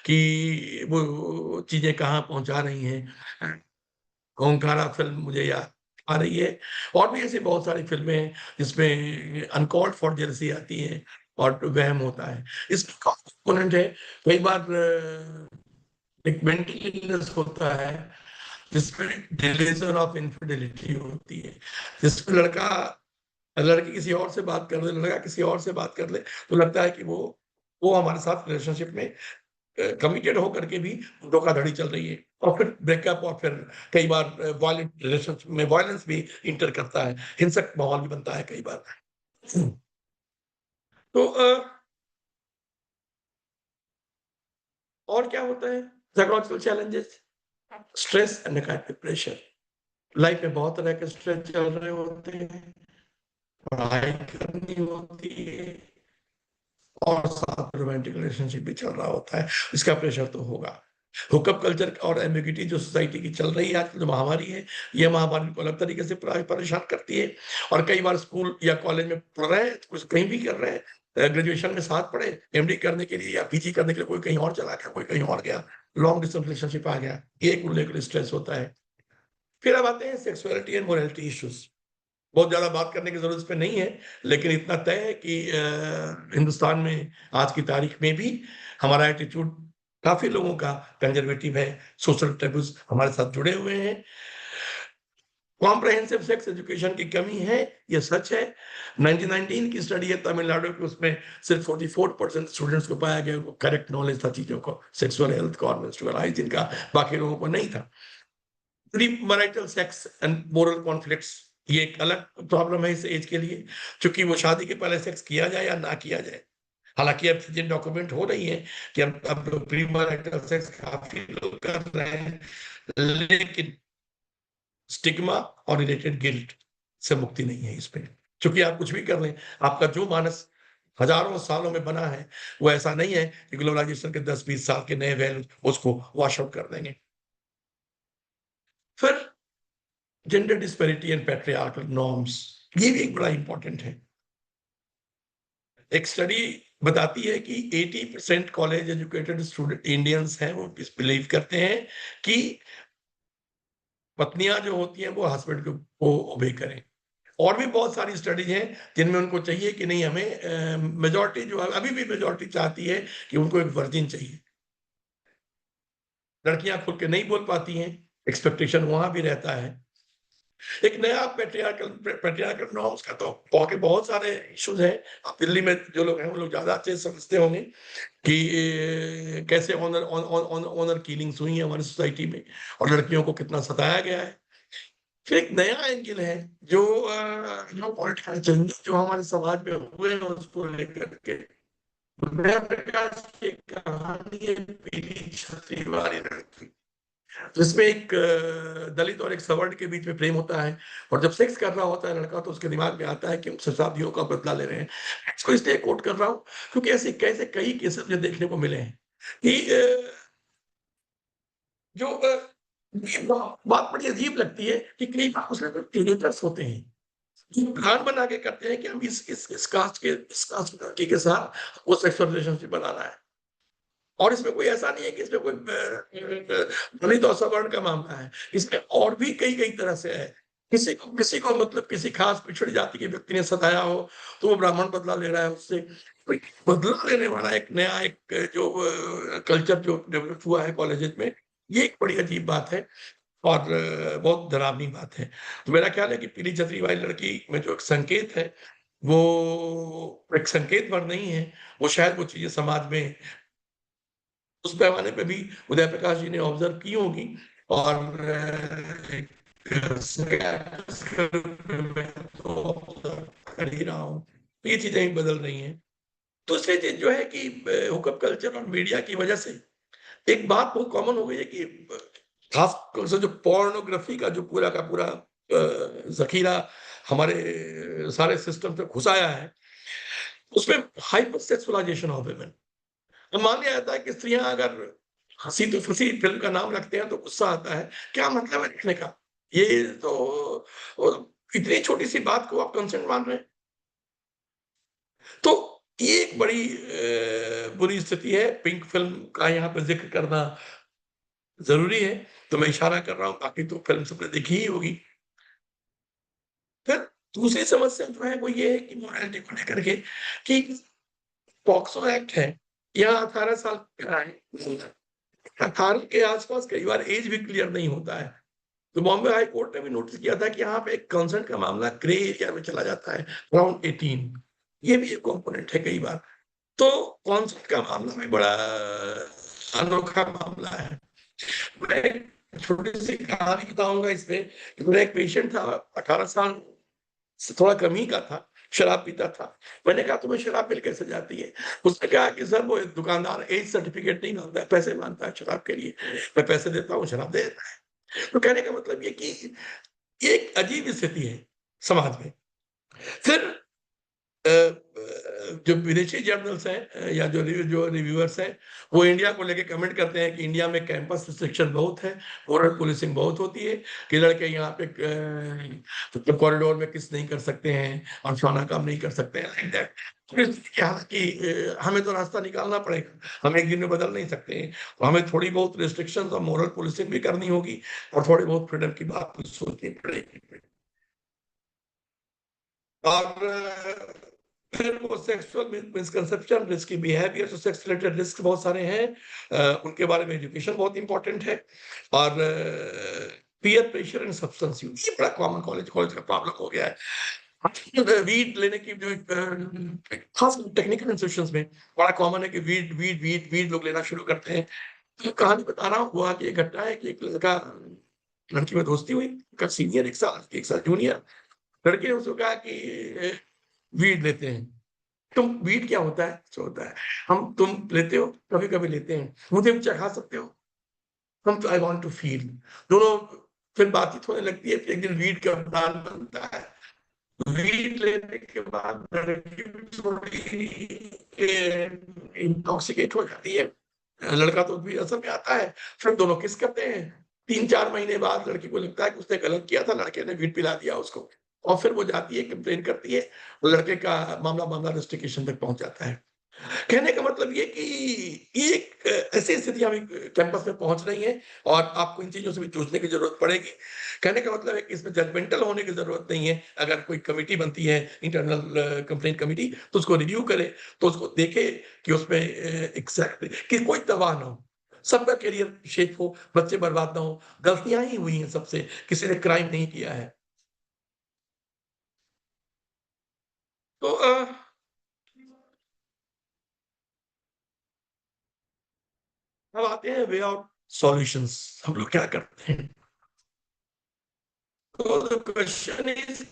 कि वो चीजें कहाँ पहुंचा रही हैं। ओंकारा फिल्म मुझे याद आ रही है, और भी ऐसी बहुत सारी फिल्में हैं जिसमें अनकॉल्ड फॉर जेलसी आती है और वहम होता है। इसका कंपोनेंट है कई बार एक मेंटल इलनेस होता है जिसमें डिलीजन ऑफ इनफिडेलिटी होती है, जिसमें लड़की किसी और से बात कर ले, लड़का किसी और से बात कर ले, तो लगता है कि वो हमारे साथ रिलेशनशिप में कमिटेड होकर के भी धोखाधड़ी चल रही है, और फिर ब्रेकअप, और फिर कई बार वायलेंट रिलेशनशिप में वायलेंस भी इंटर करता है, हिंसक माहौल भी बनता है कई बार। तो और क्या होता है psychological challenges? Stress and negative pressure. Life में बहुत तरह के स्ट्रेस चल रहे होते हैं, पढ़ाई करनी होती है और साथ रोमांटिक रिलेशनशिप भी चल रहा होता है, इसका प्रेशर तो होगा। हुकअप कल्चर और एम्बिग्यूटी जो सोसाइटी की चल रही है आजकल, जो महामारी है, ये महामारी को अलग तरीके से परेशान करती है। और कई बार स्कूल या कॉलेज में पढ़ रहे हैं, कुछ कहीं भी कर रहे हैं, ग्रेजुएशन में साथ पढ़े, एमडी करने के लिए या पीजी करने के लिए कोई कहीं और चला गया, कोई कहीं और गया, लॉन्ग डिस्टेंस रिलेशनशिप आ गया, ये एक लेकर स्ट्रेस होता है। फिर अब आते हैं सेक्सुअलिटी एंड मोरालिटी इश्यूज। बहुत ज्यादा बात करने की जरूरत इस पे नहीं है, लेकिन इतना तय है कि हिंदुस्तान में आज की तारीख में भी हमारा एटीट्यूड काफी लोगों का कंजर्वेटिव है, सोशल टेबूज हमारे साथ जुड़े हुए हैं। कॉम्प्रहेंसिव सेक्स एजुकेशन की कमी है, ये सच है। 1919 की स्टडी है तमिलनाडु की, उसमें सिर्फ 44% स्टूडेंट्स को पाया गया उनको करेक्ट नॉलेज था चीजों को, सेक्सुअल हेल्थ का और मेंस्ट्रुअल हाइजीन का, बाकी लोगों को नहीं था। प्रीमैरिटल सेक्स एंड मोरल कॉन्फ्लिक्ट्स, ये एक अलग प्रॉब्लम है इस एज के लिए, क्योंकि वो शादी के पहले सेक्स किया जाए या ना किया जाए। हालांकि अब जिन डॉक्यूमेंट हो रही है कि अब प्रीमैरिटल सेक्स काफी लोग कर रहे हैं, लेकिन स्टिग्मा और रिलेटेड गिल्ट से मुक्ति नहीं है इसमें। क्योंकि आप कुछ भी कर लें, आपका जो मानस हजारों सालों में बना है वो ऐसा नहीं है कि ग्लोबलाइजेशन के 10-20 साल के नए वैल्यू उसको वॉश आउट कर देंगे। फिर gender disparity and patriarchal norms, ये भी एक बड़ा इंपॉर्टेंट है। एक स्टडी बताती है कि 80% कॉलेज एजुकेटेड स्टूडेंट इंडियंस हैं, वो बिलीव करते हैं कि पत्नियां जो होती हैं वो हस्बैंड को ओबे करें। और भी बहुत सारी स्टडीज हैं जिनमें उनको चाहिए कि नहीं, हमें मेजॉरिटी जो अभी भी मेजॉरिटी चाहती है कि उनको एक वर्जिन चाहिए। लड़कियां खुल के नहीं बोल पाती हैं, एक्सपेक्टेशन वहां भी रहता है। एक नया पेट्रियार्कल नॉर्म्स का तो बहुत सारे इश्यूज हैं। आप दिल्ली में जो लोग हैं वो लोग ज्यादा अच्छे से समझते होंगे कि कैसे ऑनर किलिंग्स हुई हैं हमारी सोसाइटी में और लड़कियों को कितना सताया गया है। फिर एक नया एंगल है जो पॉलिटिकल चेंजेस जो हमारे समाज में हुए हैं उसको लेकर के नया प्रकाश की कहानी है, पीली छतरी वाली लड़की, जिसमें एक दलित और एक सवर्ण के बीच में प्रेम होता है, और जब सेक्स कर रहा होता है लड़का तो उसके दिमाग में आता है कि हम शताब्दियों का बदला ले रहे हैं। इसको इसलिए कोट कर रहा हूँ क्योंकि ऐसे कैसे कई केस मुझे देखने को मिले हैं कि जो बात बड़ी अजीब लगती है कि कई बार उसमें टीनेजर्स होते हैं जो प्लान बना के करते हैं कि हम इस कास्ट के लड़की के साथ वो सेक्सुअल रिलेशनशिप बनाना है। और इसमें कोई ऐसा नहीं है कि इसमें कोई दलित और सवर्ण का मामला है, इसमें और भी कई तरह से है। किसी को मतलब किसी खास पिछड़ी जाति के व्यक्ति ने सताया हो तो वो ब्राह्मण बदला ले रहा है उससे। कोई बदला लेने वाला एक नया एक जो कल्चर जो डेवलप हुआ है कॉलेजेस में, ये एक बड़ी अजीब बात है और बहुत डरावनी बात है। तो मेरा ख्याल है कि पीली छतरी वाली लड़की में जो एक संकेत है, वो एक संकेत भर नहीं है, वो शायद वो चीजें समाज में उस पैमाने पे भी उदय प्रकाश जी ने ऑब्जर्व की होगी और एक psychiatrist के रूप में मैं तो observe कर ही रहा हूँ। ये चीजें ही बदल रही हैं। दूसरी चीज जो है कि हुकअप कल्चर और मीडिया की वजह से एक बात बहुत कॉमन हो गई है कि खास तौर से जो पोर्नोग्राफी का जो पूरा का पूरा ज़खीरा हमारे सारे सिस्टम पे घुसाया है, उसमें हाइपर सेक्सुअलाइजेशन ऑफ वुमेन। मान लिया जाता है कि स्त्रियां अगर हंसी तो फंसी फिल्म का नाम रखते हैं तो गुस्सा आता है, क्या मतलब है लिखने का? ये तो इतनी छोटी सी बात को आप कंसेंट मान रहे हैं। तो ये एक बड़ी बुरी स्थिति है। पिंक फिल्म का यहाँ पे जिक्र करना जरूरी है, तो मैं इशारा कर रहा हूँ, बाकी तो फिल्म सबने देखी ही होगी। फिर दूसरी समस्या जो है वो ये है कि मोरालिटी को लेकर के कि पॉक्सो एक्ट है, यहाँ 18 साल का है, 18 के आसपास कई बार एज भी क्लियर नहीं होता है। तो बॉम्बे हाई कोर्ट ने भी नोटिस किया था कि यहाँ पे एक कंसर्न का मामला ग्रे एरिया में चला जाता है, अराउंड 18। ये भी एक कंपोनेंट है कई बार। तो कंसर्न का मामला भी बड़ा अनोखा मामला है। मैं एक छोटी सी कहानी बताऊंगा इसमें। मेरा एक पेशेंट था, 18 साल से थोड़ा कम ही का था, शराब पीता था। मैंने कहा तुम्हें शराब मिल कैसे जाती है? उसने कहा कि सर वो दुकानदार एज सर्टिफिकेट नहीं मांगता है, पैसे मांगता है शराब के लिए, मैं पैसे देता हूँ, शराब दे देता है। तो कहने का मतलब ये कि ये एक अजीब स्थिति है समाज में। फिर जो विदेशी जर्नल्स हैं या जो रिव्यूअर्स हैं, वो इंडिया को लेके कमेंट करते हैं कि इंडिया में कैंपस रिस्ट्रिक्शन बहुत है, मोरल पुलिसिंग बहुत होती है, कि लड़के यहाँ पे तो कॉरिडोर में किस नहीं कर सकते हैं और फलाना काम नहीं कर सकते हैं, लाइक दैट। क्या कि हमें तो रास्ता निकालना पड़ेगा, हम एक दिन में बदल नहीं सकते हैं, तो हमें थोड़ी बहुत रिस्ट्रिक्शन और मोरल पुलिसिंग भी करनी होगी और थोड़ी बहुत फ्रीडम की बात भी सोचनी पड़ेगी। और फिर वो सेक्सुअल मिसकंसेप्शन, रिस्की बिहेवियर, जो सेक्स रिलेटेड रिस्क बहुत सारे हैं, उनके बारे में एजुकेशन बहुत इंपॉर्टेंट है। और peer pressure and substance use, ये बड़ा कॉमन कॉलेज कॉलेज का प्रॉब्लम हो गया है। वीड लेने की जो खास टेक्निकल इंस्टीट्यूशंस में बड़ा कॉमन है कि वीड वीड वीड वीड लोग लेना शुरू करते हैं। तो कहानी बता रहा हूँ, हुआ कि एक घटना है कि एक लड़का लड़की में दोस्ती हुई, उनका सीनियर एक साल जूनियर। लड़के ने उसको कहा कि वीड लेते हैं। तुम वीड क्या होता है? जो होता है, तुम लेते हो? कभी-कभी लेते हैं। मुझे भी चखा सकते हो? I want to feel. दोनों फिर बातचीत होने लगती है, फिर एक दिन वीड का प्लान बनता है। वीड लेने के बाद लड़की भी थोड़ी इंटॉक्सिकेट हो जाती है। लड़का तो भी असर में आता है, फिर दोनों किस करते हैं। 3-4 महीने बाद लड़की को लगता है कि उसने गलत किया था, लड़के ने वीड पिला दिया उसको, और फिर वो जाती है, कंप्लेन करती है, लड़के का मामला इन्वेस्टिगेशन तक पहुंच जाता है। कहने का मतलब ये कि ये एक ऐसी स्थिति अभी कैंपस में पहुंच रही है और आपको इन चीजों से भी जूझने की जरूरत पड़ेगी। कहने का मतलब है कि इसमें जजमेंटल होने की जरूरत नहीं है। अगर कोई कमिटी बनती है, इंटरनल कंप्लेंट कमिटी, तो उसको रिव्यू करे, तो उसको देखे कि उसमें एग्जैक्ट कि कोई तबाह ना हो, सबका करियर शेप हो, बच्चे बर्बाद ना हो। गलतियां ही हुई हैं सबसे, किसी ने क्राइम नहीं किया है। तो अब आते हैं वे ऑफ सॉल्यूशंस, हम लोग क्या करते हैं। So the question is,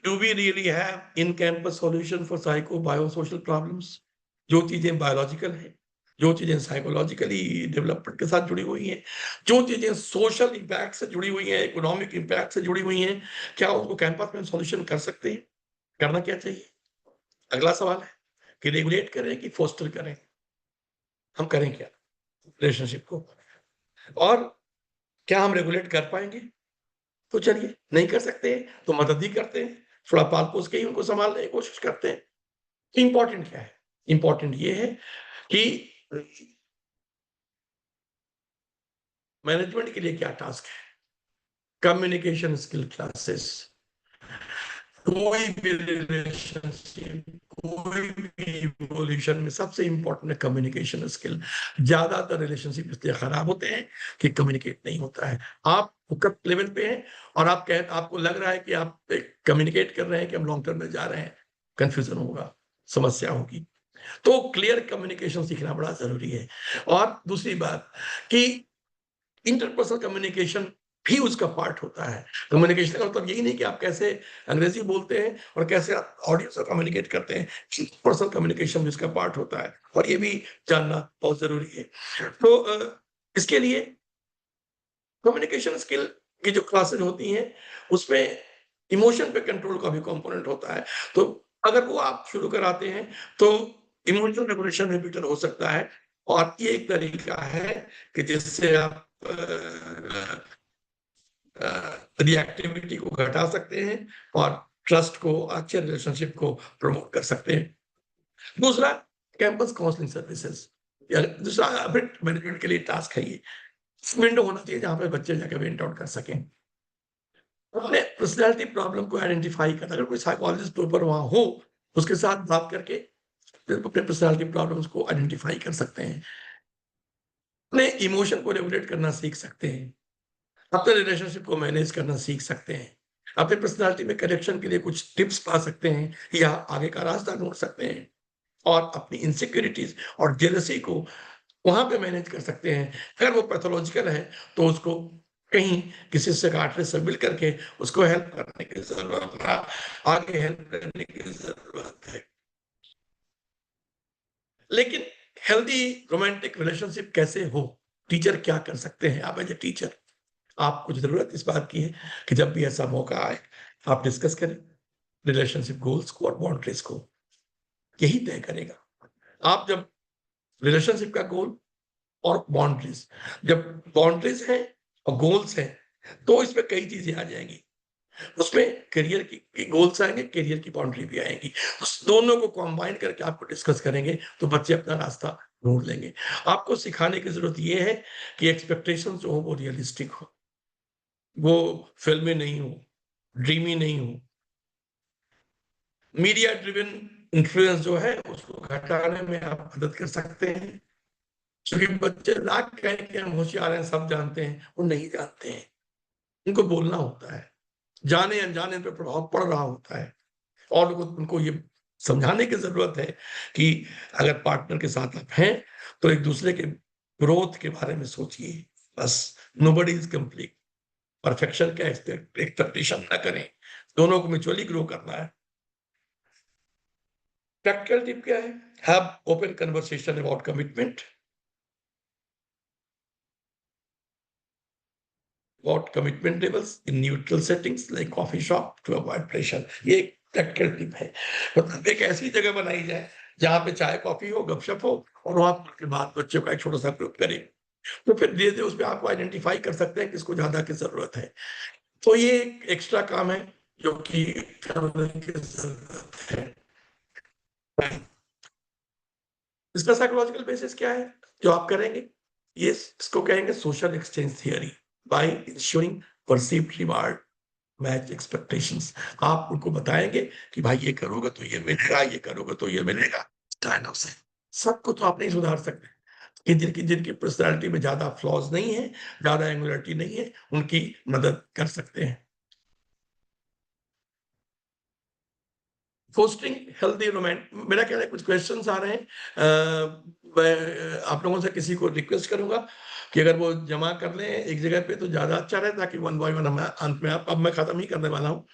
do we really have in-campus solution for psycho-biosocial problems? जो चीजें बायोलॉजिकल हैं, जो चीजें साइकोलॉजिकली डेवलपमेंट के साथ जुड़ी हुई हैं, जो चीजें सोशल इम्पैक्ट से जुड़ी हुई हैं, इकोनॉमिक इम्पैक्ट से जुड़ी हुई हैं, क्या उसको कैंपस में सॉल्यूशन कर सकते हैं? करना क्या चाहिए? अगला सवाल है कि रेगुलेट करें कि फोस्टर करें? हम करें क्या रिलेशनशिप को? और क्या हम रेगुलेट कर पाएंगे? तो चलिए, नहीं कर सकते हैं तो मदद ही करते हैं, थोड़ा पाल-पोस के ही उनको सँभालने की कोशिश करते हैं। इम्पोर्टेंट क्या है? इम्पोर्टेंट ये है कि मैनेजमेंट के लिए क्या टास्क है? कम्युनिकेशन स्किल क्लासेस, कोई भी रिलेशनशिप, कोई भी इवोल्यूशन में सबसे इम्पोर्टेंट है कम्युनिकेशन स्किल। ज़्यादातर रिलेशनशिप इसलिए खराब होते हैं कि कम्युनिकेट नहीं होता है। आप हुकअप लेवल पे हैं और आपको लग रहा है कि आप कम्युनिकेट कर रहे हैं कि हम लॉन्ग टर्म में जा रहे हैं, कन्फ्यूजन होगा, समस्या होगी। तो क्लियर कम्युनिकेशन सीखना बड़ा ज़रूरी है। और दूसरी बात कि इंटरपर्सनल कम्युनिकेशन भी उसका पार्ट होता है। कम्युनिकेशन का मतलब यही नहीं कि आप कैसे अंग्रेजी बोलते हैं और कैसे आप ऑडियंस से कम्युनिकेट करते हैं। पर्सनल कम्युनिकेशन भी इसका पार्ट होता है और ये भी जानना बहुत ज़रूरी है। तो इसके लिए कम्युनिकेशन स्किल की जो क्लासेस होती हैं, उसमें इमोशन पे कंट्रोल का भी कंपोनेंट होता है। तो अगर वो आप शुरू कराते हैं, तो इमोशनल रेगुलेशन में बेटर हो सकता है और ये एक तरीका है कि जिससे आप रिएक्टिविटी को घटा सकते हैं और ट्रस्ट को, अच्छे रिलेशनशिप को प्रमोट कर सकते हैं। दूसरा, कैंपस काउंसलिंग सर्विसेज या दूसरा मैनेजमेंट के लिए टास्क है ये। विंडो होना चाहिए जहाँ पे बच्चे जाके वेंट आउट कर सकें। अपने पर्सनैलिटी प्रॉब्लम को आइडेंटिफाई करना, अगर कोई साइकोलॉजिस्ट प्रॉपर वहाँ हो, उसके साथ बात करके फिर अपने पर्सनैलिटी प्रॉब्लम्स को आइडेंटिफाई कर सकते हैं। अपने इमोशन को रेगुलेट करना सीख सकते हैं। अपने रिलेशनशिप को मैनेज करना सीख सकते हैं। अपनी पर्सनैलिटी में करेक्शन के लिए कुछ टिप्स पा सकते हैं या आगे का रास्ता ढूँढ सकते हैं और अपनी इनसिक्योरिटीज़ और जेलसी को वहाँ पे मैनेज कर सकते हैं। अगर वो पैथोलॉजिकल है, तो उसको कहीं किसी साइकियाट्रिस्ट से मिल करके उसको हेल्प करने की ज़रूरत है, आगे हेल्प करने की ज़रूरत है। लेकिन हेल्दी रोमांटिक रिलेशनशिप कैसे हो? टीचर क्या कर सकते हैं? आप एज़ अ टीचर, आपको ज़रूरत इस बात की है कि जब भी ऐसा मौका आए, आप डिस्कस करें रिलेशनशिप गोल्स को और बाउंड्रीज़ को। यही तय करेगा। आप जब रिलेशनशिप का गोल और बाउंड्रीज, जब बाउंड्रीज है और गोल्स है, तो इसमें कई चीजें आ जाएंगी। उसमें करियर की गोल्स आएंगे, करियर की बाउंड्री भी आएंगी। उस दोनों को कंबाइन करके आपको डिस्कस करेंगे तो बच्चे अपना रास्ता ढूंढ लेंगे। आपको सिखाने की जरूरत ये है कि एक्सपेक्टेशंस जो हो वो रियलिस्टिक हो, वो फिल्मी नहीं हो, ड्रीमी नहीं हो। मीडिया ड्रिवन इन्फ्लुएंस जो है उसको घटाने में आप मदद कर सकते हैं, क्योंकि बच्चे लाख कहें कि हम होशियार हैं, सब जानते हैं, वो नहीं जानते हैं। उनको बोलना होता है, जाने अनजाने पे प्रभाव पड़ रहा होता है, और उनको ये समझाने की जरूरत है कि अगर पार्टनर के साथ आप हैं तो एक दूसरे के ग्रोथ के बारे में सोचिए। बस, नोबडी इज कंप्लीट, परफेक्शन का एक्सपेक्टेशन ना करें, दोनों को म्यूचुअली ग्रो करना है। प्रैक्टिकल टिप क्या है? Have open conversation about commitment, about commitment levels in neutral settings like coffee shop to avoid pressure। ये एक प्रैक्टिकल टिप है। मतलब एक ऐसी जगह बनाई जाए जहाँ पे चाय कॉफी हो, गपशप हो, और वहां के बाद बच्चों का एक छोटा सा ग्रुप करें, तो फिर धीरे धीरे उसमें आपको आइडेंटिफाई कर सकते हैं किसको ज्यादा की जरूरत है। तो ये एक एक्स्ट्रा काम है जो कि करने की जरूरत है। इसका साइकोलॉजिकल बेसिस क्या है जो आप करेंगे? ये इसको कहेंगे social exchange theory. By ensuring perceived reward match expectations, आप उनको बताएंगे कि भाई ये करोगे तो ये मिलेगा, ये करोगे तो ये मिलेगा, काइंड ऑफ से। सबको तो आप नहीं सुधार सकते, कि जिनकी जिनकी पर्सनालिटी में ज्यादा फ्लॉज नहीं है, ज्यादा एंगुलरिटी नहीं है, उनकी मदद कर सकते हैं। फोस्टिंग हेल्दी रोमांट, मेरा कहना है कुछ क्वेश्चंस आ रहे हैं, मैं आप लोगों से किसी को रिक्वेस्ट करूंगा कि अगर वो जमा कर लें एक जगह पे तो ज्यादा अच्छा रहे, ताकि वन बाय वन हम अंत में, अब मैं खत्म ही करने वाला हूँ।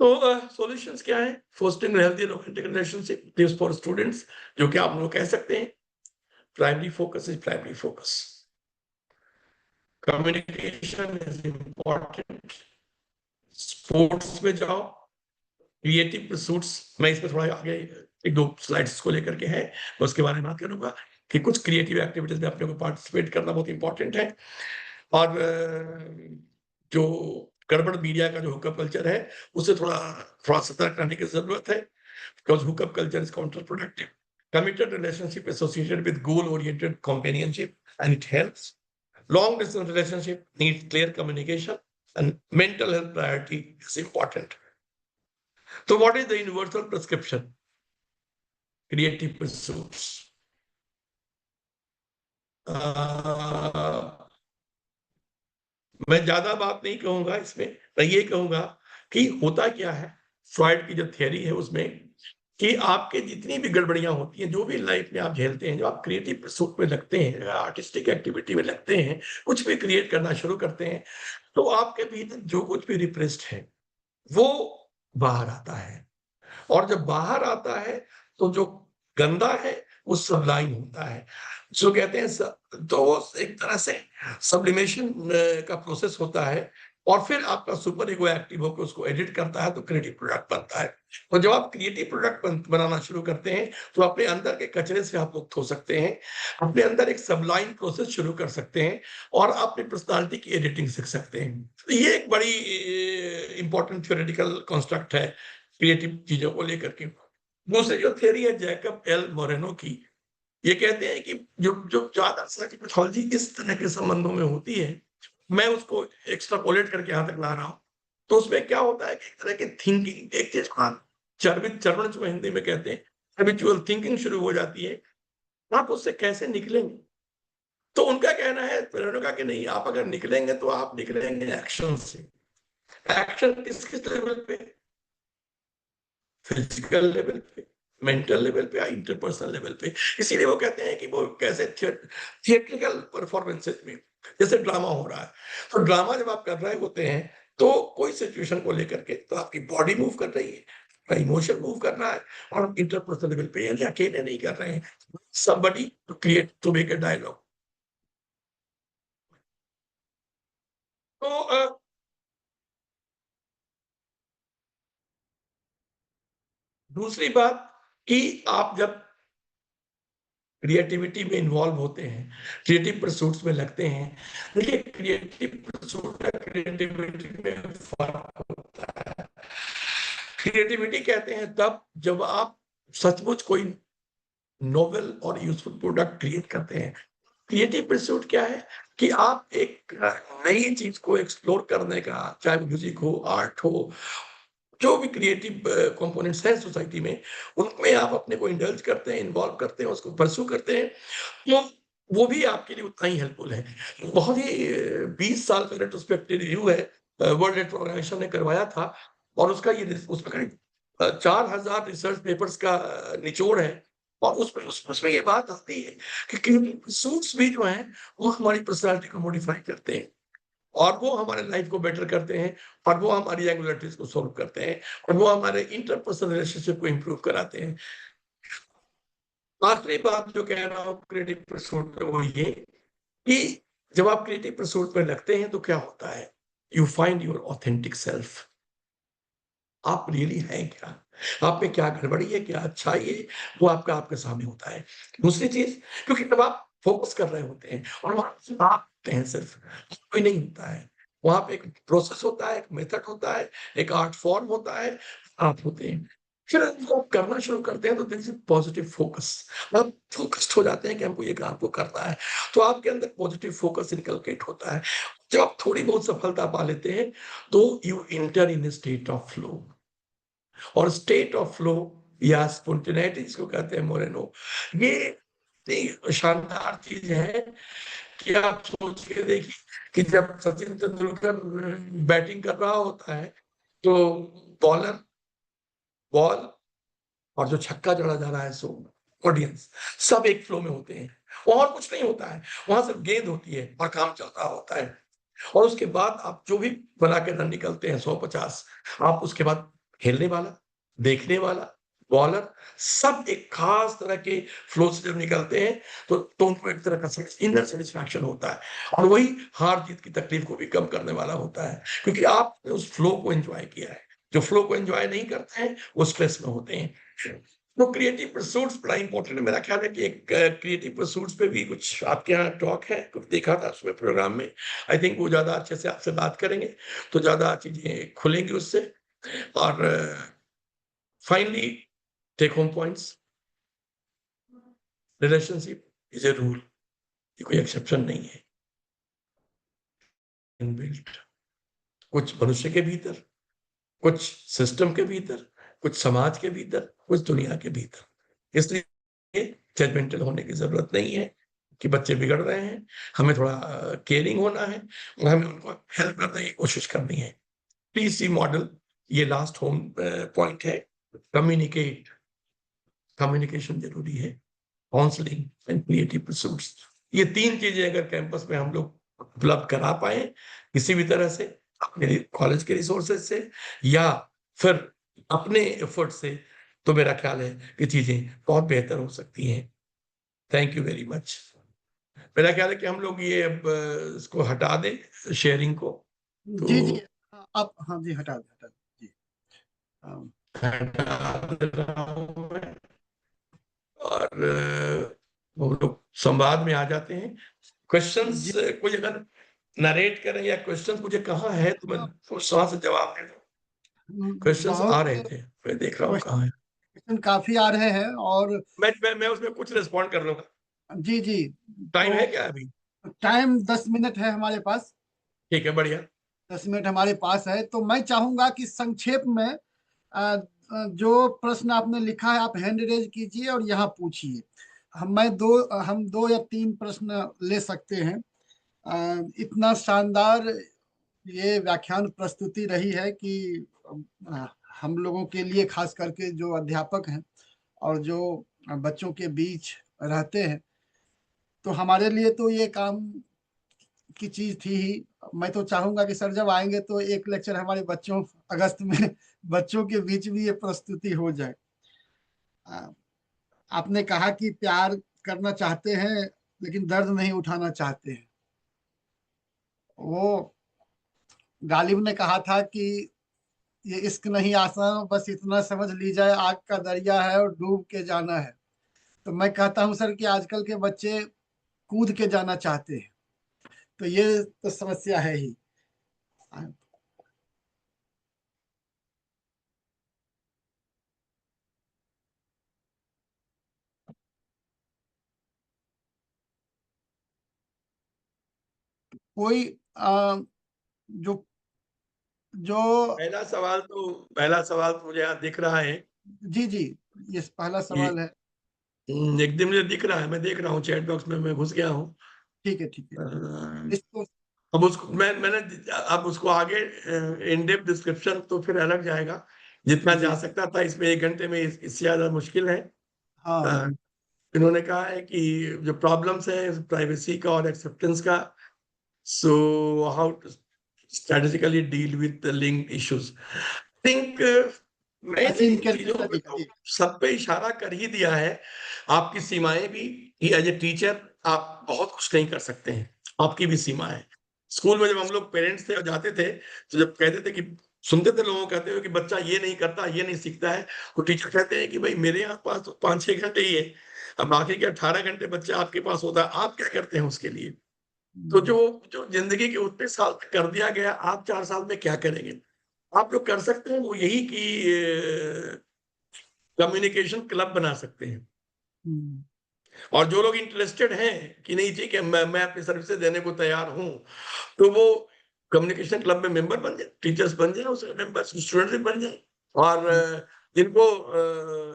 तो सॉल्यूशंस क्या है? Fostering healthy romantic relationship tips for students, जो कि आप लोग कह सकते हैं primary focus is primary focus, communication is important, sports में जाओ, क्रिएटिव परसूट्स, मैं इसमें थोड़ा आगे एक दो स्लाइड्स को लेकर के है, मैं उसके बारे में बात करूंगा कि कुछ क्रिएटिव एक्टिविटीज में अपने को पार्टिसिपेट करना बहुत इंपॉर्टेंट है। और जो गड़बड़ मीडिया का जो हुकअप कल्चर है उससे थोड़ा थोड़ा सतर्क रहने की जरूरत है, because hookup culture is counter productive. Committed relationship associated with goal oriented companionship and it helps. Long distance relationship need clear communication and mental health priority is important. तो what is the universal prescription? Creative pursuits. मैं ज्यादा बात नहीं कहूंगा इसमें, मैं ये कहूंगा कि होता क्या है, फ्रॉइड की जो थियरी है उसमें, कि आपके जितनी भी गड़बड़ियां होती हैं, जो भी लाइफ में आप झेलते हैं, जो आप क्रिएटिव परसूट में लगते हैं, आर्टिस्टिक एक्टिविटी में लगते हैं, कुछ भी क्रिएट करना शुरू करते हैं, तो आपके भीतर जो कुछ भी रिप्रेस्ड है वो बाहर आता है। और जब बाहर आता है तो जो गंदा है वो सबलाइन होता है, जो कहते हैं तो वो एक तरह से सब्लिमेशन का प्रोसेस होता है, और फिर आपका सुपर ईगो एक्टिव होकर उसको एडिट करता है तो क्रिएटिव प्रोडक्ट बनता है। तो जब आप क्रिएटिव प्रोडक्ट बनाना शुरू करते हैं तो अपने अंदर के कचरे से आप मुक्त हो सकते हैं, अपने अंदर एक सबलाइन प्रोसेस शुरू कर सकते हैं, और अपनी पर्सनालिटी की एडिटिंग सीख सकते हैं। तो ये एक बड़ी इंपॉर्टेंट थ्योरेटिकल कॉन्स्ट्रक्ट है क्रिएटिव चीजों को लेकर के। दूसरी जो थियरी है जैकब एल मोरेनो की, ये कहते हैं कि जो जो ज्यादा साइकोलॉजी इस तरह के संबंधों में होती है, मैं उसको एक्स्ट्रापोलेट करके यहाँ तक ला रहा हूँ, तो उसमें क्या होता है कि एक तरह की थिंकिंग, एक चीज का चर्वित चरण जो हिंदी में कहते हैं, हैबिचुअल थिंकिंग शुरू हो जाती है। आप उससे कैसे निकलेंगे? तो उनका कहना है, प्रेरणा का, कि नहीं, आप अगर निकलेंगे तो आप निकलेंगे एक्शन से। एक्शन किस किस लेवल पे? फिजिकल लेवल पे, मेंटल लेवल पे, या इंटरपर्सनल लेवल पे। इसीलिए वो कहते हैं कि वो कैसे थिएट्रिकल परफॉर्मेंसेस में, जैसे ड्रामा हो रहा है, तो ड्रामा जब आप कर रहे होते हैं तो कोई सिचुएशन को लेकर के तो आपकी बॉडी मूव कर रही है, इमोशन मूव कर रहा है, और इंटरपर्सनल लेवल पे यानी अकेले नहीं कर रहे हैं, somebody to create to make a dialogue। तो दूसरी बात, कि आप जब क्रिएटिविटी में इन्वॉल्व होते हैं, क्रिएटिव परसूट्स में लगते हैं, देखिए क्रिएटिव परसूट और क्रिएटिविटी में फ़र्क होता है। क्रिएटिविटी कहते हैं तब जब आप सचमुच कोई नोवेल और यूज़फुल प्रोडक्ट क्रिएट करते हैं। क्रिएटिव परसूट क्या है कि आप एक नई चीज़ को एक्सप्लोर करने का, चाहे वो म्यूज़िक हो, आर्ट हो, जो भी क्रिएटिव कंपोनेंट्स हैं सोसाइटी में, उनमें आप अपने को इंडल्ज करते हैं, इन्वॉल्व करते हैं, उसको परस्यू करते हैं, तो वो भी आपके लिए उतना ही हेल्पफुल है। बहुत ही 20 साल का रेट्रोस्पेक्टिव रिव्यू है, वर्ल्ड हेल्थ ऑर्गेनाइजेशन ने करवाया था और उसका ये उसमें करीब 4000 रिसर्च पेपर्स का निचोड़ है और उसमें ये बात आती है कि क्रिएटिव सूट्स भी जो हैं, वो हमारी पर्सनैलिटी को मॉडिफाई करते हैं और वो हमारे लाइफ को बेटर करते हैं और वो हमारी एंग्जायटीज़ को सॉल्व करते हैं और वो हमारे इंटरपर्सनल रिलेशनशिप को इम्प्रूव कराते हैं। आखिरी बात जो कह रहा हूँ क्रिएटिव परसूट में वो ये कि जब आप क्रिएटिव परसूट में लगते हैं तो क्या होता है? You find your authentic self. आप रियली हैं क्या? आप में क्या गड़बड़ी है, क्या अच्छाई है, वो आपके सामने होता है। दूसरी चीज़, क्योंकि जब आप फ़ोकस कर रहे होते हैं और वहाँ आप होते हैं सिर्फ़, कोई नहीं होता है। वहाँ पे एक प्रोसेस होता है, एक मेथड होता है, एक आर्ट फॉर्म होता है, आप होते हैं। फिर जब आप करना शुरू करते हैं तो there is a positive focus. आप फ़ोकस्ड हो जाते हैं कि हमको ये काम को करना है, तो आपके अंदर पॉज़िटिव फ़ोकस इनकलकेट होता है। जब आप थोड़ी बहुत सफलता पा लेते हैं, तो you enter in a state of flow. और स्टेट ऑफ फ्लो या स्पॉन्टेनिटी जिसको कहते हैं मोरेनो, ये इतनी शानदार चीज है कि आप सोच के देखिए कि जब सचिन तेंदुलकर बैटिंग कर रहा होता है तो बॉलर बॉल और जो छक्का जड़ा जा रहा है सो ऑडियंस सब एक फ्लो में होते हैं, और कुछ नहीं होता है, वहां सिर्फ गेंद होती है और काम चल रहा होता है। और उसके बाद आप जो भी बना के रन निकलते हैं 150, आप उसके बाद खेलने वाला, देखने वाला, बॉलर सब एक खास तरह के फ्लो से जब निकलते हैं तो उनको एक तरह का इनर सेटिस्फैक्शन होता है और वही हार जीत की तकलीफ को भी कम करने वाला होता है, क्योंकि आपने उस फ्लो को एंजॉय किया है। जो फ्लो को एंजॉय नहीं करते हैं वो स्ट्रेस में होते हैं। तो क्रिएटिव परसूट्स बड़ा इंपॉर्टेंट है। मेरा ख्याल है कि एक क्रिएटिव परसूट्स पे भी कुछ आपके यहाँ टॉक है, कुछ देखा था उसमें प्रोग्राम में। आई थिंक वो ज़्यादा अच्छे से आपसे बात करेंगे, तो ज़्यादा चीज़ें खुलेंगी उससे। और finally take home points, relationship is a rule, ये कोई एक्सेप्शन नहीं है। इनबिल्ट कुछ मनुष्य के भीतर, कुछ सिस्टम के भीतर, कुछ समाज के भीतर, कुछ दुनिया के भीतर। इसलिए जजमेंटल होने की ज़रूरत नहीं है कि बच्चे बिगड़ रहे हैं, हमें थोड़ा केयरिंग होना है और हमें उनको हेल्प करने की कोशिश करनी है। पीसी मॉडल ये लास्ट होम पॉइंट है। कम्युनिकेट, कम्युनिकेशन ज़रूरी है, काउंसलिंग एंड क्रिएटिव परसूट्स। ये 3 चीज़ें अगर कैंपस में हम लोग उपलब्ध करा पाएँ, किसी भी तरह से, अपने कॉलेज के रिसोर्सेज़ से या फिर अपने एफर्ट से, तो मेरा ख्याल है कि चीज़ें बहुत बेहतर हो सकती हैं। Thank you very much. मेरा ख्याल है कि हम लोग ये अब इसको हटा दें शेयरिंग को, जी जी। तो हाँ, आप हाँ जी, हटा दें जी। हाँ, हटा दे रहा हूँ मैं और वो लोग संवाद में आ जाते हैं। क्वेश्चंस जी कोई अगर नरेट करें या क्वेश्चंस मुझे कहाँ है तो मैं उस वहाँ से जवाब दे दूँ। क्वेश्चंस बहुत आ रहे थे, मैं देख रहा हूँ कहाँ है। क्वेश्चन काफी आ रहे हैं और मैं उसमें कुछ रिस्पॉन्ड कर लूँगा। जी जी। टाइम तो है क्या अभी? टाइम 10 मिनट है हमारे पास। ठीक है, बढ़िया। 10 मिनट हमारे पास है, तो मैं चाहूंगा कि संक्षेप में जो प्रश्न आपने लिखा है आप हैंड रेज कीजिए और यहाँ पूछिए। हम 2 या 3 प्रश्न ले सकते हैं। इतना शानदार ये व्याख्यान प्रस्तुति रही है कि अ, हम लोगों के लिए, खास करके जो अध्यापक हैं और जो बच्चों के बीच रहते हैं, तो हमारे लिए तो ये काम की चीज थी ही। मैं तो चाहूंगा कि सर जब आएंगे तो एक लेक्चर हमारे बच्चों, अगस्त में बच्चों के बीच भी ये प्रस्तुति हो जाए। आ, आपने कहा कि प्यार करना चाहते हैं लेकिन दर्द नहीं उठाना चाहते हैं। वो गालिब ने कहा था कि ये इश्क नहीं आसान, बस इतना समझ ली जाए आग का दरिया है और डूब के जाना है। तो मैं कहता हूँ सर कि आजकल के बच्चे कूद के जाना चाहते हैं, तो ये तो समस्या है ही। कोई जो जो पहला सवाल तो मुझे यहाँ दिख रहा है जी जी, ये पहला कि सवाल है। एक दिन मुझे दिख रहा है, मैं देख रहा हूँ चैट बॉक्स में, मैं घुस गया हूँ। ठीक है ठीक है, अ, इसको अब उसको मैंने अब उसको आगे इन डेप्थ डिस्क्रिप्शन तो फिर अलग जाएगा, जितना जा जी सकता था इसमें 1 घंटे में इससे ज्यादा मुश्किल है। हाँ अ, इन्होंने कहा है कि जो प्रॉब्लम्स है प्राइवेसी का और एक्सेप्टेंस का, so how to strategically deal with link issues. Think मैंने असीम इन के चीजों पे तरीका तो जी। सब पे इशारा कर ही दिया है। आपकी सीमाएं भी, कि एज ए टीचर आप बहुत कुछ नहीं कर सकते हैं, आपकी भी सीमा है। स्कूल में जब हम लोग पेरेंट्स थे और जाते थे, तो जब कहते थे कि सुनते थे लोगों को कहते हुए कि बच्चा ये नहीं करता, ये नहीं सीखता है, तो टीचर कहते हैं कि भाई मेरे यहाँ पास तो 5-6 घंटे ही है, अब बाकी के 18 घंटे बच्चा आपके पास होता है, आप क्या करते हैं उसके लिए? तो जो जो जिंदगी के उतने साल तक कर दिया गया, आप 4 साल में क्या करेंगे? आप जो कर सकते हैं वो यही कि कम्युनिकेशन क्लब बना सकते हैं। हम्म, और जो लोग इंटरेस्टेड हैं कि नहीं ठीक है, मैं अपनी सर्विसेज देने को तैयार हूं, तो वो कम्युनिकेशन क्लब में मेंबर बन जाए, टीचर्स बन जाए, उसके मेंबर्स स्टूडेंट्स भी बन जाए, और जिनको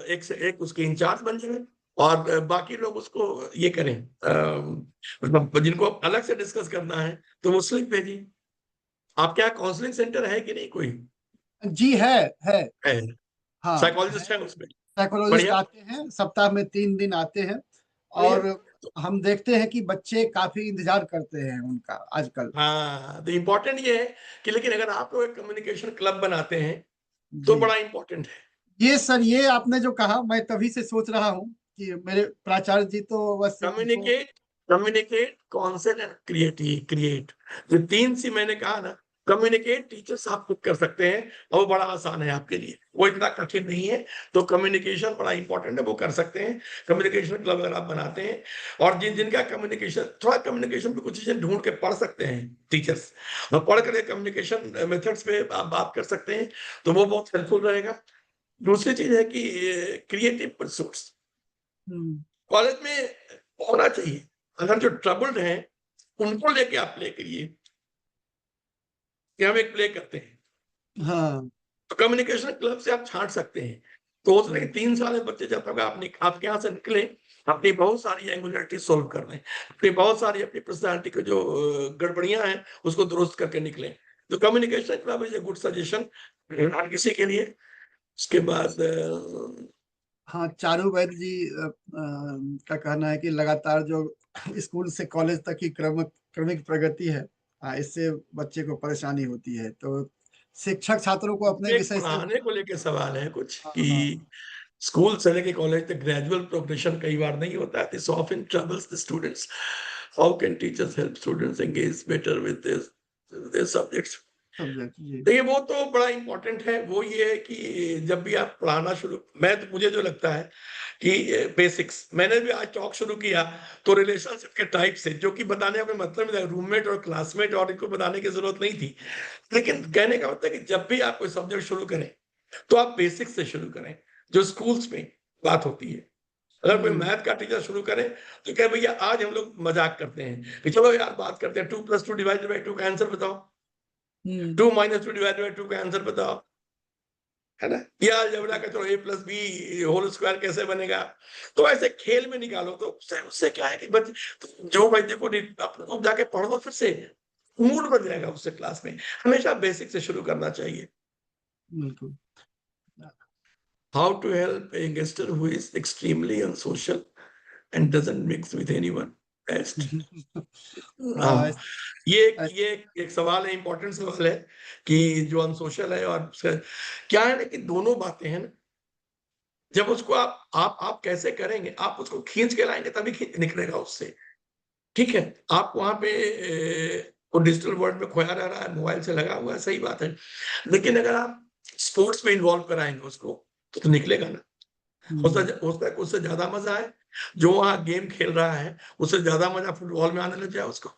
एक से एक उसके इंचार्ज बन जाए, और बाकी लोग उसको ये करें, मतलब जिनको अलग से डिस्कस करना है तो वो स्लिप भेजिए। आपके यहाँ काउंसलिंग सेंटर है कि नहीं कोई? जी है। है? हाँ है, साइकोलॉजिस्ट है उसमें? साइकोलॉजिस्ट बढ़िया। आते हैं, सप्ताह में 3 दिन आते हैं। बढ़िया। और हम देखते हैं कि बच्चे काफी इंतजार करते हैं उनका आजकल। हाँ, तो इम्पोर्टेंट ये है कि लेकिन अगर आप लोग एक कम्युनिकेशन क्लब बनाते हैं तो जी, बड़ा इम्पोर्टेंट है। ये सर, ये आपने जो कहा मैं तभी से सोच रहा हूँ कि मेरे प्राचार्य जी तो बस इनको communicate, communicate, counsel and create, create, जो 3 सी मैंने कहा ना, कम्युनिकेट टीचर्स आप खुद कर सकते हैं, और वो बड़ा आसान है आपके लिए, वो इतना कठिन नहीं है। तो कम्युनिकेशन बड़ा इंपॉर्टेंट है, वो कर सकते हैं। कम्युनिकेशन क्लब अगर आप बनाते हैं, और जिनका कम्युनिकेशन, थोड़ा कम्युनिकेशन पे कुछ चीजें ढूंढ के पढ़ सकते हैं टीचर्स, और पढ़ करके कम्युनिकेशन मेथड्स पे आप बात कर सकते हैं, तो वो बहुत हेल्पफुल रहेगा। दूसरी चीज है कि क्रिएटिव परसूट्स हम्म, कॉलेज में होना चाहिए। अगर जो ट्रबल्ड हैं उनको लेके आप प्ले करिए, कि हम एक प्ले करते हैं, हाँ, तो कम्युनिकेशन क्लब से आप छांट सकते हैं। तो हो सकता है हम्म, कि 3 साल में बच्चे जब तक आपके यहाँ से निकले, अपनी बहुत सारी एंगुलरिटी सोल्व कर लें, अपनी बहुत सारी अपनी पर्सनैलिटी की जो गड़बड़ियां हैं उसको दुरुस्त करके निकलें। तो communication club is a good suggestion हर किसी के लिए। उसके बाद हाँ, चारू वैद्य जी का कहना है कि लगातार जो स्कूल से कॉलेज तक की क्रमिक प्रगति है, इससे बच्चे को परेशानी होती है। तो शिक्षक छात्रों को अपने एक विषय से पढ़ाने को लेके सवाल है कुछ, हाँ कि हाँ, स्कूल से लेके कॉलेज तक ग्रेजुअल प्रोग्रेशन कई बार नहीं होता है। This often troubles the students. How can teachers help students engage better with this subjects? Subject जी। देखिए वो तो बड़ा इंपॉर्टेंट है। वो ये है कि जब भी आप पढ़ाना शुरू, मुझे जो लगता है कि बेसिक्स, मैंने भी आज टॉक शुरू किया तो रिलेशनशिप के टाइप से, जो कि बताने का मतलब रूममेट और क्लासमेट और इनको बताने की जरूरत नहीं थी, लेकिन कहने का मतलब है कि जब भी आप कोई सब्जेक्ट शुरू करें तो आप बेसिक से शुरू करें, जो स्कूल्स में बात होती है। अगर कोई हम्म मैथ का टीचर शुरू करे तो क्या भैया, आज हम लोग मजाक करते हैं कि चलो यार बात करते हैं, 2+2 ÷ 2 का आंसर बताओ, हम्म 2 - 2 ÷ 2 का आंसर बताओ, है ना? या अलजेब्रा का चलो A+B होल स्क्वायर कैसे बनेगा? तो ऐसे खेल में निकालो, तो उससे उससे क्या है कि बच्चे, तो जो भाई देखो आप जाके पढ़ो फिर से, मूड बन जाएगा उससे क्लास में। हमेशा बेसिक से शुरू करना चाहिए। बिल्कुल। How to help a youngster who is extremely unsocial and doesn't mix with anyone? Best. आ, हाँ, ये एक सवाल है, इंपॉर्टेंट सवाल है, कि जो अनसोशल है और क्या है ना कि दोनों बातें हैं ना, जब उसको आप कैसे करेंगे, आप उसको खींच के लाएंगे तभी निकलेगा उससे। ठीक है, आप वहां पे वो डिजिटल वर्ल्ड में खोया रह रहा है, मोबाइल से लगा हुआ है, सही बात है, लेकिन अगर आप स्पोर्ट्स में इन्वॉल्व कराएंगे उसको तो निकलेगा ना। हो हम्म, सकता है कि उससे ज्यादा मजा आए, जो वहाँ गेम खेल रहा है उससे ज्यादा मजा फुटबॉल में आने लग जाए उसको।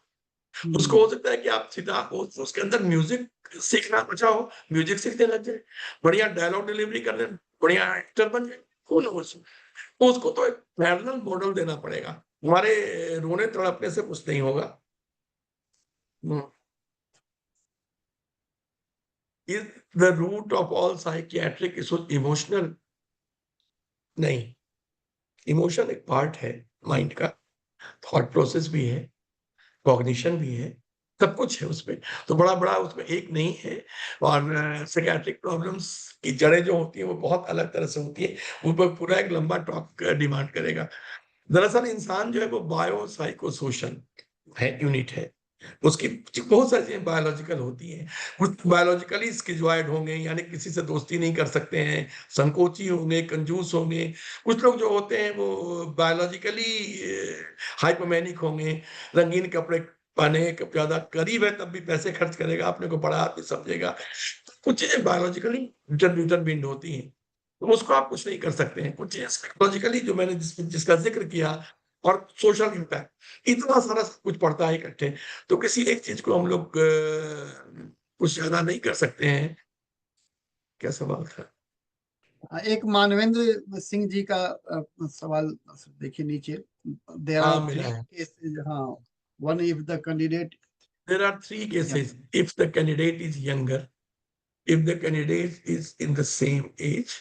उसको हम्म, हो सकता है कि आप सीधा उसके अंदर म्यूजिक सीखना अच्छा हो, म्यूजिक सीखने लग जाए, बढ़िया डायलॉग डिलीवरी करने, बढ़िया एक्टर बन जाए, कौन है उसको। तो उसको तो एक पैरेलल मॉडल देना पड़ेगा, हमारे रोने तड़पने से कुछ नहीं होगा। Is the root of all psychiatric issues emotional? नहीं, इमोशन एक पार्ट है माइंड का, थॉट प्रोसेस भी है, कॉग्निशन भी है, सब कुछ है उसमें। तो बड़ा बड़ा उसमें एक नहीं है। और साइकियाट्रिक प्रॉब्लम्स की जड़ें जो होती हैं वो बहुत अलग तरह से होती है, ऊपर पूरा एक लंबा टॉक डिमांड करेगा। दरअसल इंसान जो है वो बायो साइको सोशल है, यूनिट है। उसकी बहुत सारी चीजें बायोलॉजिकल होती हैं। कुछ बायोलॉजिकली स्किज़ोइड होंगे, यानी किसी से दोस्ती नहीं कर सकते हैं, संकोची होंगे, कंजूस होंगे। कुछ लोग जो होते हैं वो बायोलॉजिकली हाइपोमैनिक होंगे, रंगीन कपड़े पहने, ज्यादा करीब है तब भी पैसे खर्च करेगा, अपने को बड़ा आदमी समझेगा। कुछ चीजें बायोलॉजिकली डिटरमिन्ड होती हैं, तो उसको आप कुछ नहीं कर सकते हैं। कुछ चीजें साइकोलॉजिकली जो मैंने जिसका जिक्र किया, और सोशल इम्पैक्ट, इतना सारा सब कुछ पड़ता है इकट्ठे। तो किसी एक चीज को हम लोग कुछ ज्यादा नहीं कर सकते हैं। क्या सवाल था? एक मानवेंद्र सिंह जी का सवाल देखिए नीचे। देयर हाँ, आर मिला थ्री है। केसेस, हाँ। One if the candidate, There are three cases. If the candidate is younger, if the candidate is in the same age,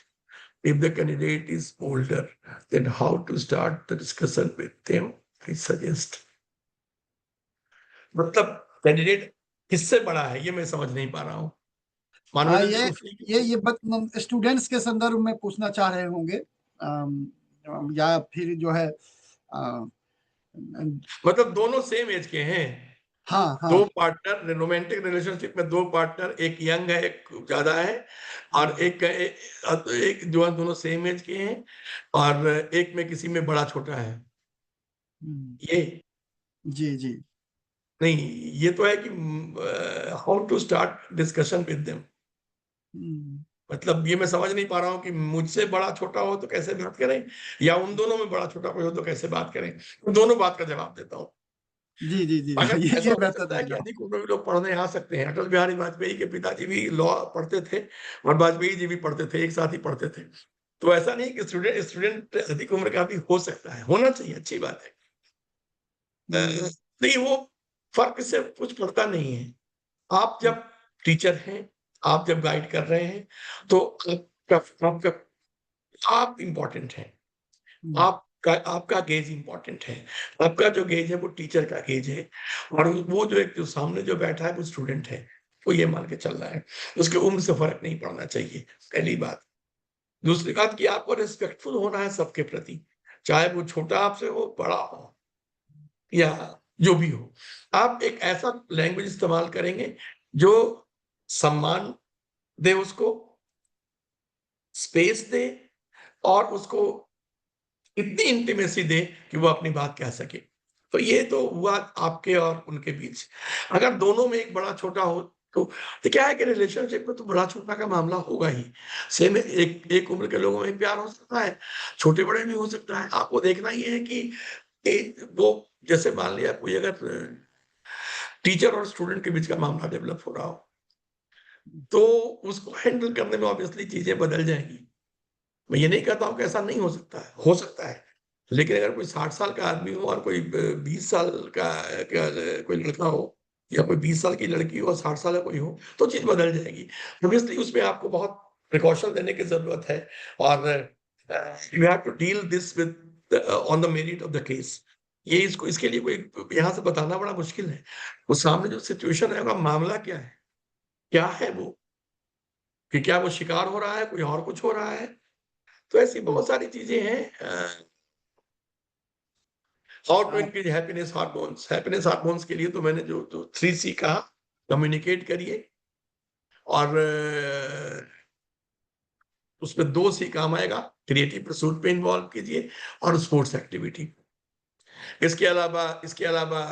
if the candidate is older, then how to start the discussion with them, I suggest. मतलब candidate किससे बड़ा है ये मैं समझ नहीं पा रहा हूँ। हाँ, मानवेंद्र जी ये को फ्री। स्टूडेंट्स के संदर्भ में पूछना चाह रहे होंगे, या फिर जो है मतलब दोनों सेम एज के हैं, हाँ, दो हाँ, पार्टनर रोमांटिक रिलेशनशिप में, दो पार्टनर, एक यंग है एक ज्यादा है, और एक जो है दोनों सेम एज के हैं, और एक में किसी में बड़ा छोटा है। हम्म, ये जी, जी, नहीं, ये तो है कि how to start discussion with them. हम्म, मतलब ये मैं समझ नहीं पा रहा हूँ कि मुझसे बड़ा छोटा हो तो कैसे बात करें, या उन दोनों में बड़ा छोटा कोई हो तो कैसे बात करें। तो दोनों बात का जवाब देता हूँ। जी, जी, जी, अगर ऐसा ये हो बेहतर सकता है कि रहेगा। अधिक उम्र में लोग पढ़ने आ सकते हैं। अटल बिहारी वाजपेयी के पिताजी भी लॉ पढ़ते थे, और वाजपेयी जी भी पढ़ते थे, एक साथ ही पढ़ते थे। तो ऐसा नहीं कि स्टूडेंट स्टूडेंट अधिक उम्र का भी हो सकता है, होना चाहिए, अच्छी बात है। हम्म, नहीं, वो फर्क से कुछ पड़ता नहीं है। आप जब टीचर हैं, आप जब गाइड कर रहे हैं, तो आपका आप इम्पोर्टेंट हैं। हम्म, आपका आपका गेज इम्पोर्टेंट है। आपका जो गेज है वो टीचर का गेज है, और वो जो एक जो सामने जो बैठा है वो स्टूडेंट है, वो ये मान के चल रहा है। उसके उम्र से फर्क नहीं पड़ना चाहिए, पहली बात। दूसरी बात कि आपको रिस्पेक्टफुल होना है सबके प्रति, चाहे वो छोटा आपसे हो, बड़ा हो, या जो भी हो। आप एक ऐसा लैंग्वेज इस्तेमाल करेंगे जो सम्मान दे उसको, स्पेस दे, और उसको इतनी इंटीमेसी दे कि वो अपनी बात कह सके। तो ये तो हुआ आपके और उनके बीच। अगर दोनों में एक बड़ा छोटा हो, तो क्या है कि रिलेशनशिप में तो बड़ा छोटा का मामला होगा ही। सेम एक एक उम्र के लोगों में प्यार हो सकता है, छोटे बड़े भी हो सकता है। आपको देखना ये है कि वो, जैसे मान लिया कोई अगर टीचर और स्टूडेंट के बीच का मामला डेवलप हो रहा हो, तो उसको हैंडल करने में ऑब्वियसली चीजें बदल जाएंगी। मैं ये नहीं कहता हूँ कि ऐसा नहीं हो सकता है, हो सकता है। लेकिन अगर कोई 60 साल का आदमी हो और कोई 20 साल का कोई लड़का हो, या कोई 20 साल की लड़की हो और 60 साल का कोई हो, तो चीज बदल जाएगी। ऑब्वियसली उसमें आपको बहुत प्रिकॉशन लेने की जरूरत है, और you have to deal this with on the merit of the case. ये इसको इसके लिए कोई यहाँ से बताना बड़ा मुश्किल है। वो सामने जो सिचुएशन है, उसका मामला क्या है वो, कि क्या वो शिकार हो रहा है, कोई और कुछ हो रहा है। तो ऐसी बहुत सारी चीजें हैं। How to increase happiness hormones के लिए तो मैंने जो 3C कहा, कम्युनिकेट करिए, और उसमें 2C काम आएगा, क्रिएटिव परसूट पे इन्वॉल्व कीजिए, और स्पोर्ट्स एक्टिविटी। इसके अलावा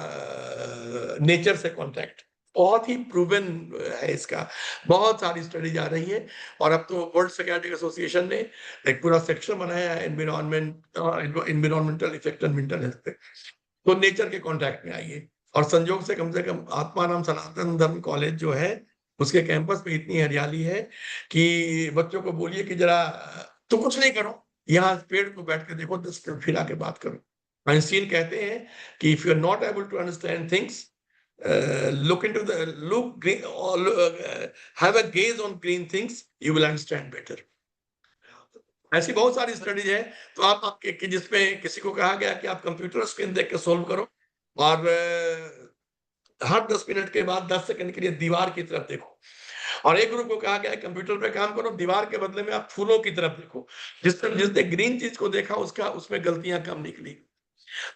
नेचर से कांटेक्ट, बहुत ही प्रूवन है इसका। बहुत सारी स्टडीज आ रही है और अब तो वर्ल्ड साइकियाट्रिक एसोसिएशन ने एक पूरा सेक्शन बनाया है environmental effect on mental health पे। तो नेचर के कांटेक्ट में आइए। और संजोग से कम आत्माराम सनातन धर्म कॉलेज जो है उसके कैंपस पे इतनी हरियाली है कि बच्चों को बोलिए कि जरा तो कुछ नहीं करो, यहाँ पेड़ को बैठ के देखो, 10 मिनट फिर आके बात करो। आइंस्टीन कहते हैं कि if you are not able to understand things, look into the look green or have a gaze on green things, you will understand better. ऐसी बहुत सारी स्टडीज है। तो आप कि जिसपे किसी को कहा गया कि आप कंप्यूटर स्क्रीन देख के सोल्व करो और हर 10 मिनट के बाद 10 सेकंड के लिए दीवार की तरफ देखो। और एक ग्रुप को कहा गया है कंप्यूटर पे काम करो, दीवार के बदले में आप फूलों की तरफ देखो। जिसने ग्रीन चीज को देखा उसका उसमें गलतियां कम निकली।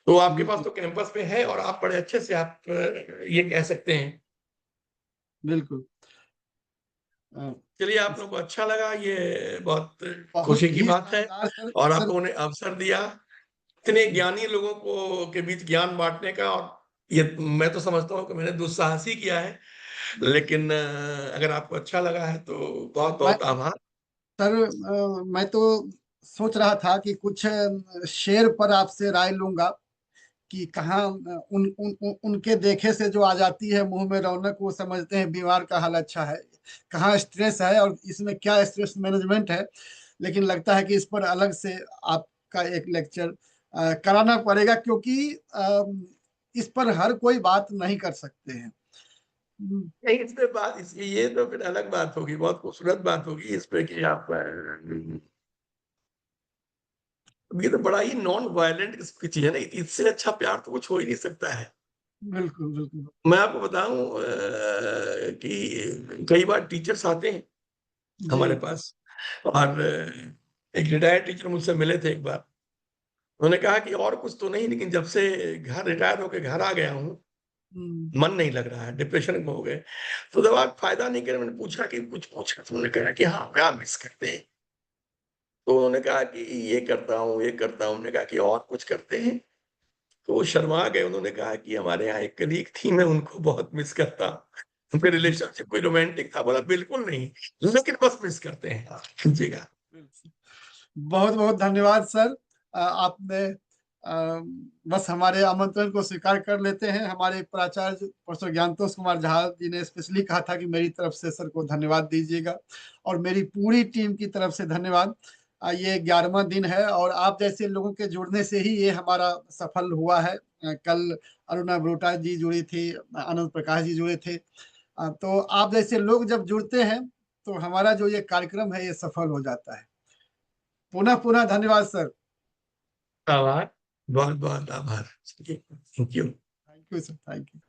तो आपके पास तो कैंपस में है और आप बड़े अच्छे से आप ये कह सकते हैं। बिल्कुल। चलिए, आप लोगों को अच्छा लगा, ये बहुत खुशी बहुत की ही बात है। शानदार सर। और आप सर लोगों ने अवसर दिया इतने ज्ञानी लोगों को के बीच ज्ञान बांटने का। और ये मैं तो समझता हूँ कि मैंने दुस्साहस ही किया है, लेकिन अगर आपको अच्छा लगा है तो बहुत मैं बहुत आभार। सर मैं तो सोच रहा था कि कुछ शेर पर आपसे राय लूंगा कि कहाँ उनके देखे से जो आ जाती है मुंह में रौनक, वो समझते हैं बीमार का हाल अच्छा है। कहाँ स्ट्रेस है और इसमें क्या स्ट्रेस मैनेजमेंट है। लेकिन लगता है कि इस पर अलग से आपका एक लेक्चर कराना पड़ेगा, क्योंकि इस पर हर कोई बात नहीं कर सकते हैं। नहीं, इस पे बात ये तो फिर अलग बात होगी, बहुत खूबसूरत बात होगी इस पे कि आप ये तो बड़ा ही नॉन वायलेंट किस्म की चीज है ना, इससे अच्छा प्यार तो कुछ हो ही नहीं सकता है। बिल्कुल बिल्कुल। मैं आपको बताऊं कि कई बार टीचर्स आते हैं जी। हमारे पास और एक रिटायर्ड टीचर मुझसे मिले थे एक बार। उन्होंने कहा कि और कुछ तो नहीं, लेकिन जब से घर रिटायर होकर घर आ गया हूँ हम्म। मन नहीं लग रहा है, डिप्रेशन में हो गए। तो जब आप फायदा नहीं करे, मैंने पूछा कि कुछ पूछा, तो उन्होंने कहा कि हाँ क्या मिस करते हैं। तो उन्होंने कहा कि ये करता हूँ ये करता हूँ। उन्होंने कहा कि और कुछ करते हैं। तो वो शर्मा गए। उन्होंने कहा कि हमारे यहाँ एक कलीग थी, मैं उनको बहुत मिस करता हूँ। उनके रिलेशनशिप कोई रोमांटिक था? बोला बिल्कुल नहीं, लेकिन बस मिस करते हैं। कीजिएगा। बहुत बहुत धन्यवाद सर। आपने बस हमारे आमंत्रण को स्वीकार कर लेते हैं। हमारे प्राचार्य प्रोफेसर ज्ञानतोष कुमार झा जी ने स्पेशली कहा था कि मेरी तरफ से सर को धन्यवाद दीजिएगा, और मेरी पूरी टीम की तरफ से धन्यवाद। ये 11वां दिन है और आप जैसे लोगों के जुड़ने से ही ये हमारा सफल हुआ है। कल अरुणा ब्रोटा जी जुड़ी थी, आनंद प्रकाश जी जुड़े थे। तो आप जैसे लोग जब जुड़ते हैं तो हमारा जो ये कार्यक्रम है ये सफल हो जाता है। पुनः पुनः धन्यवाद सर। आभार, बहुत बहुत आभार। Thank you. Thank you sir, thank you.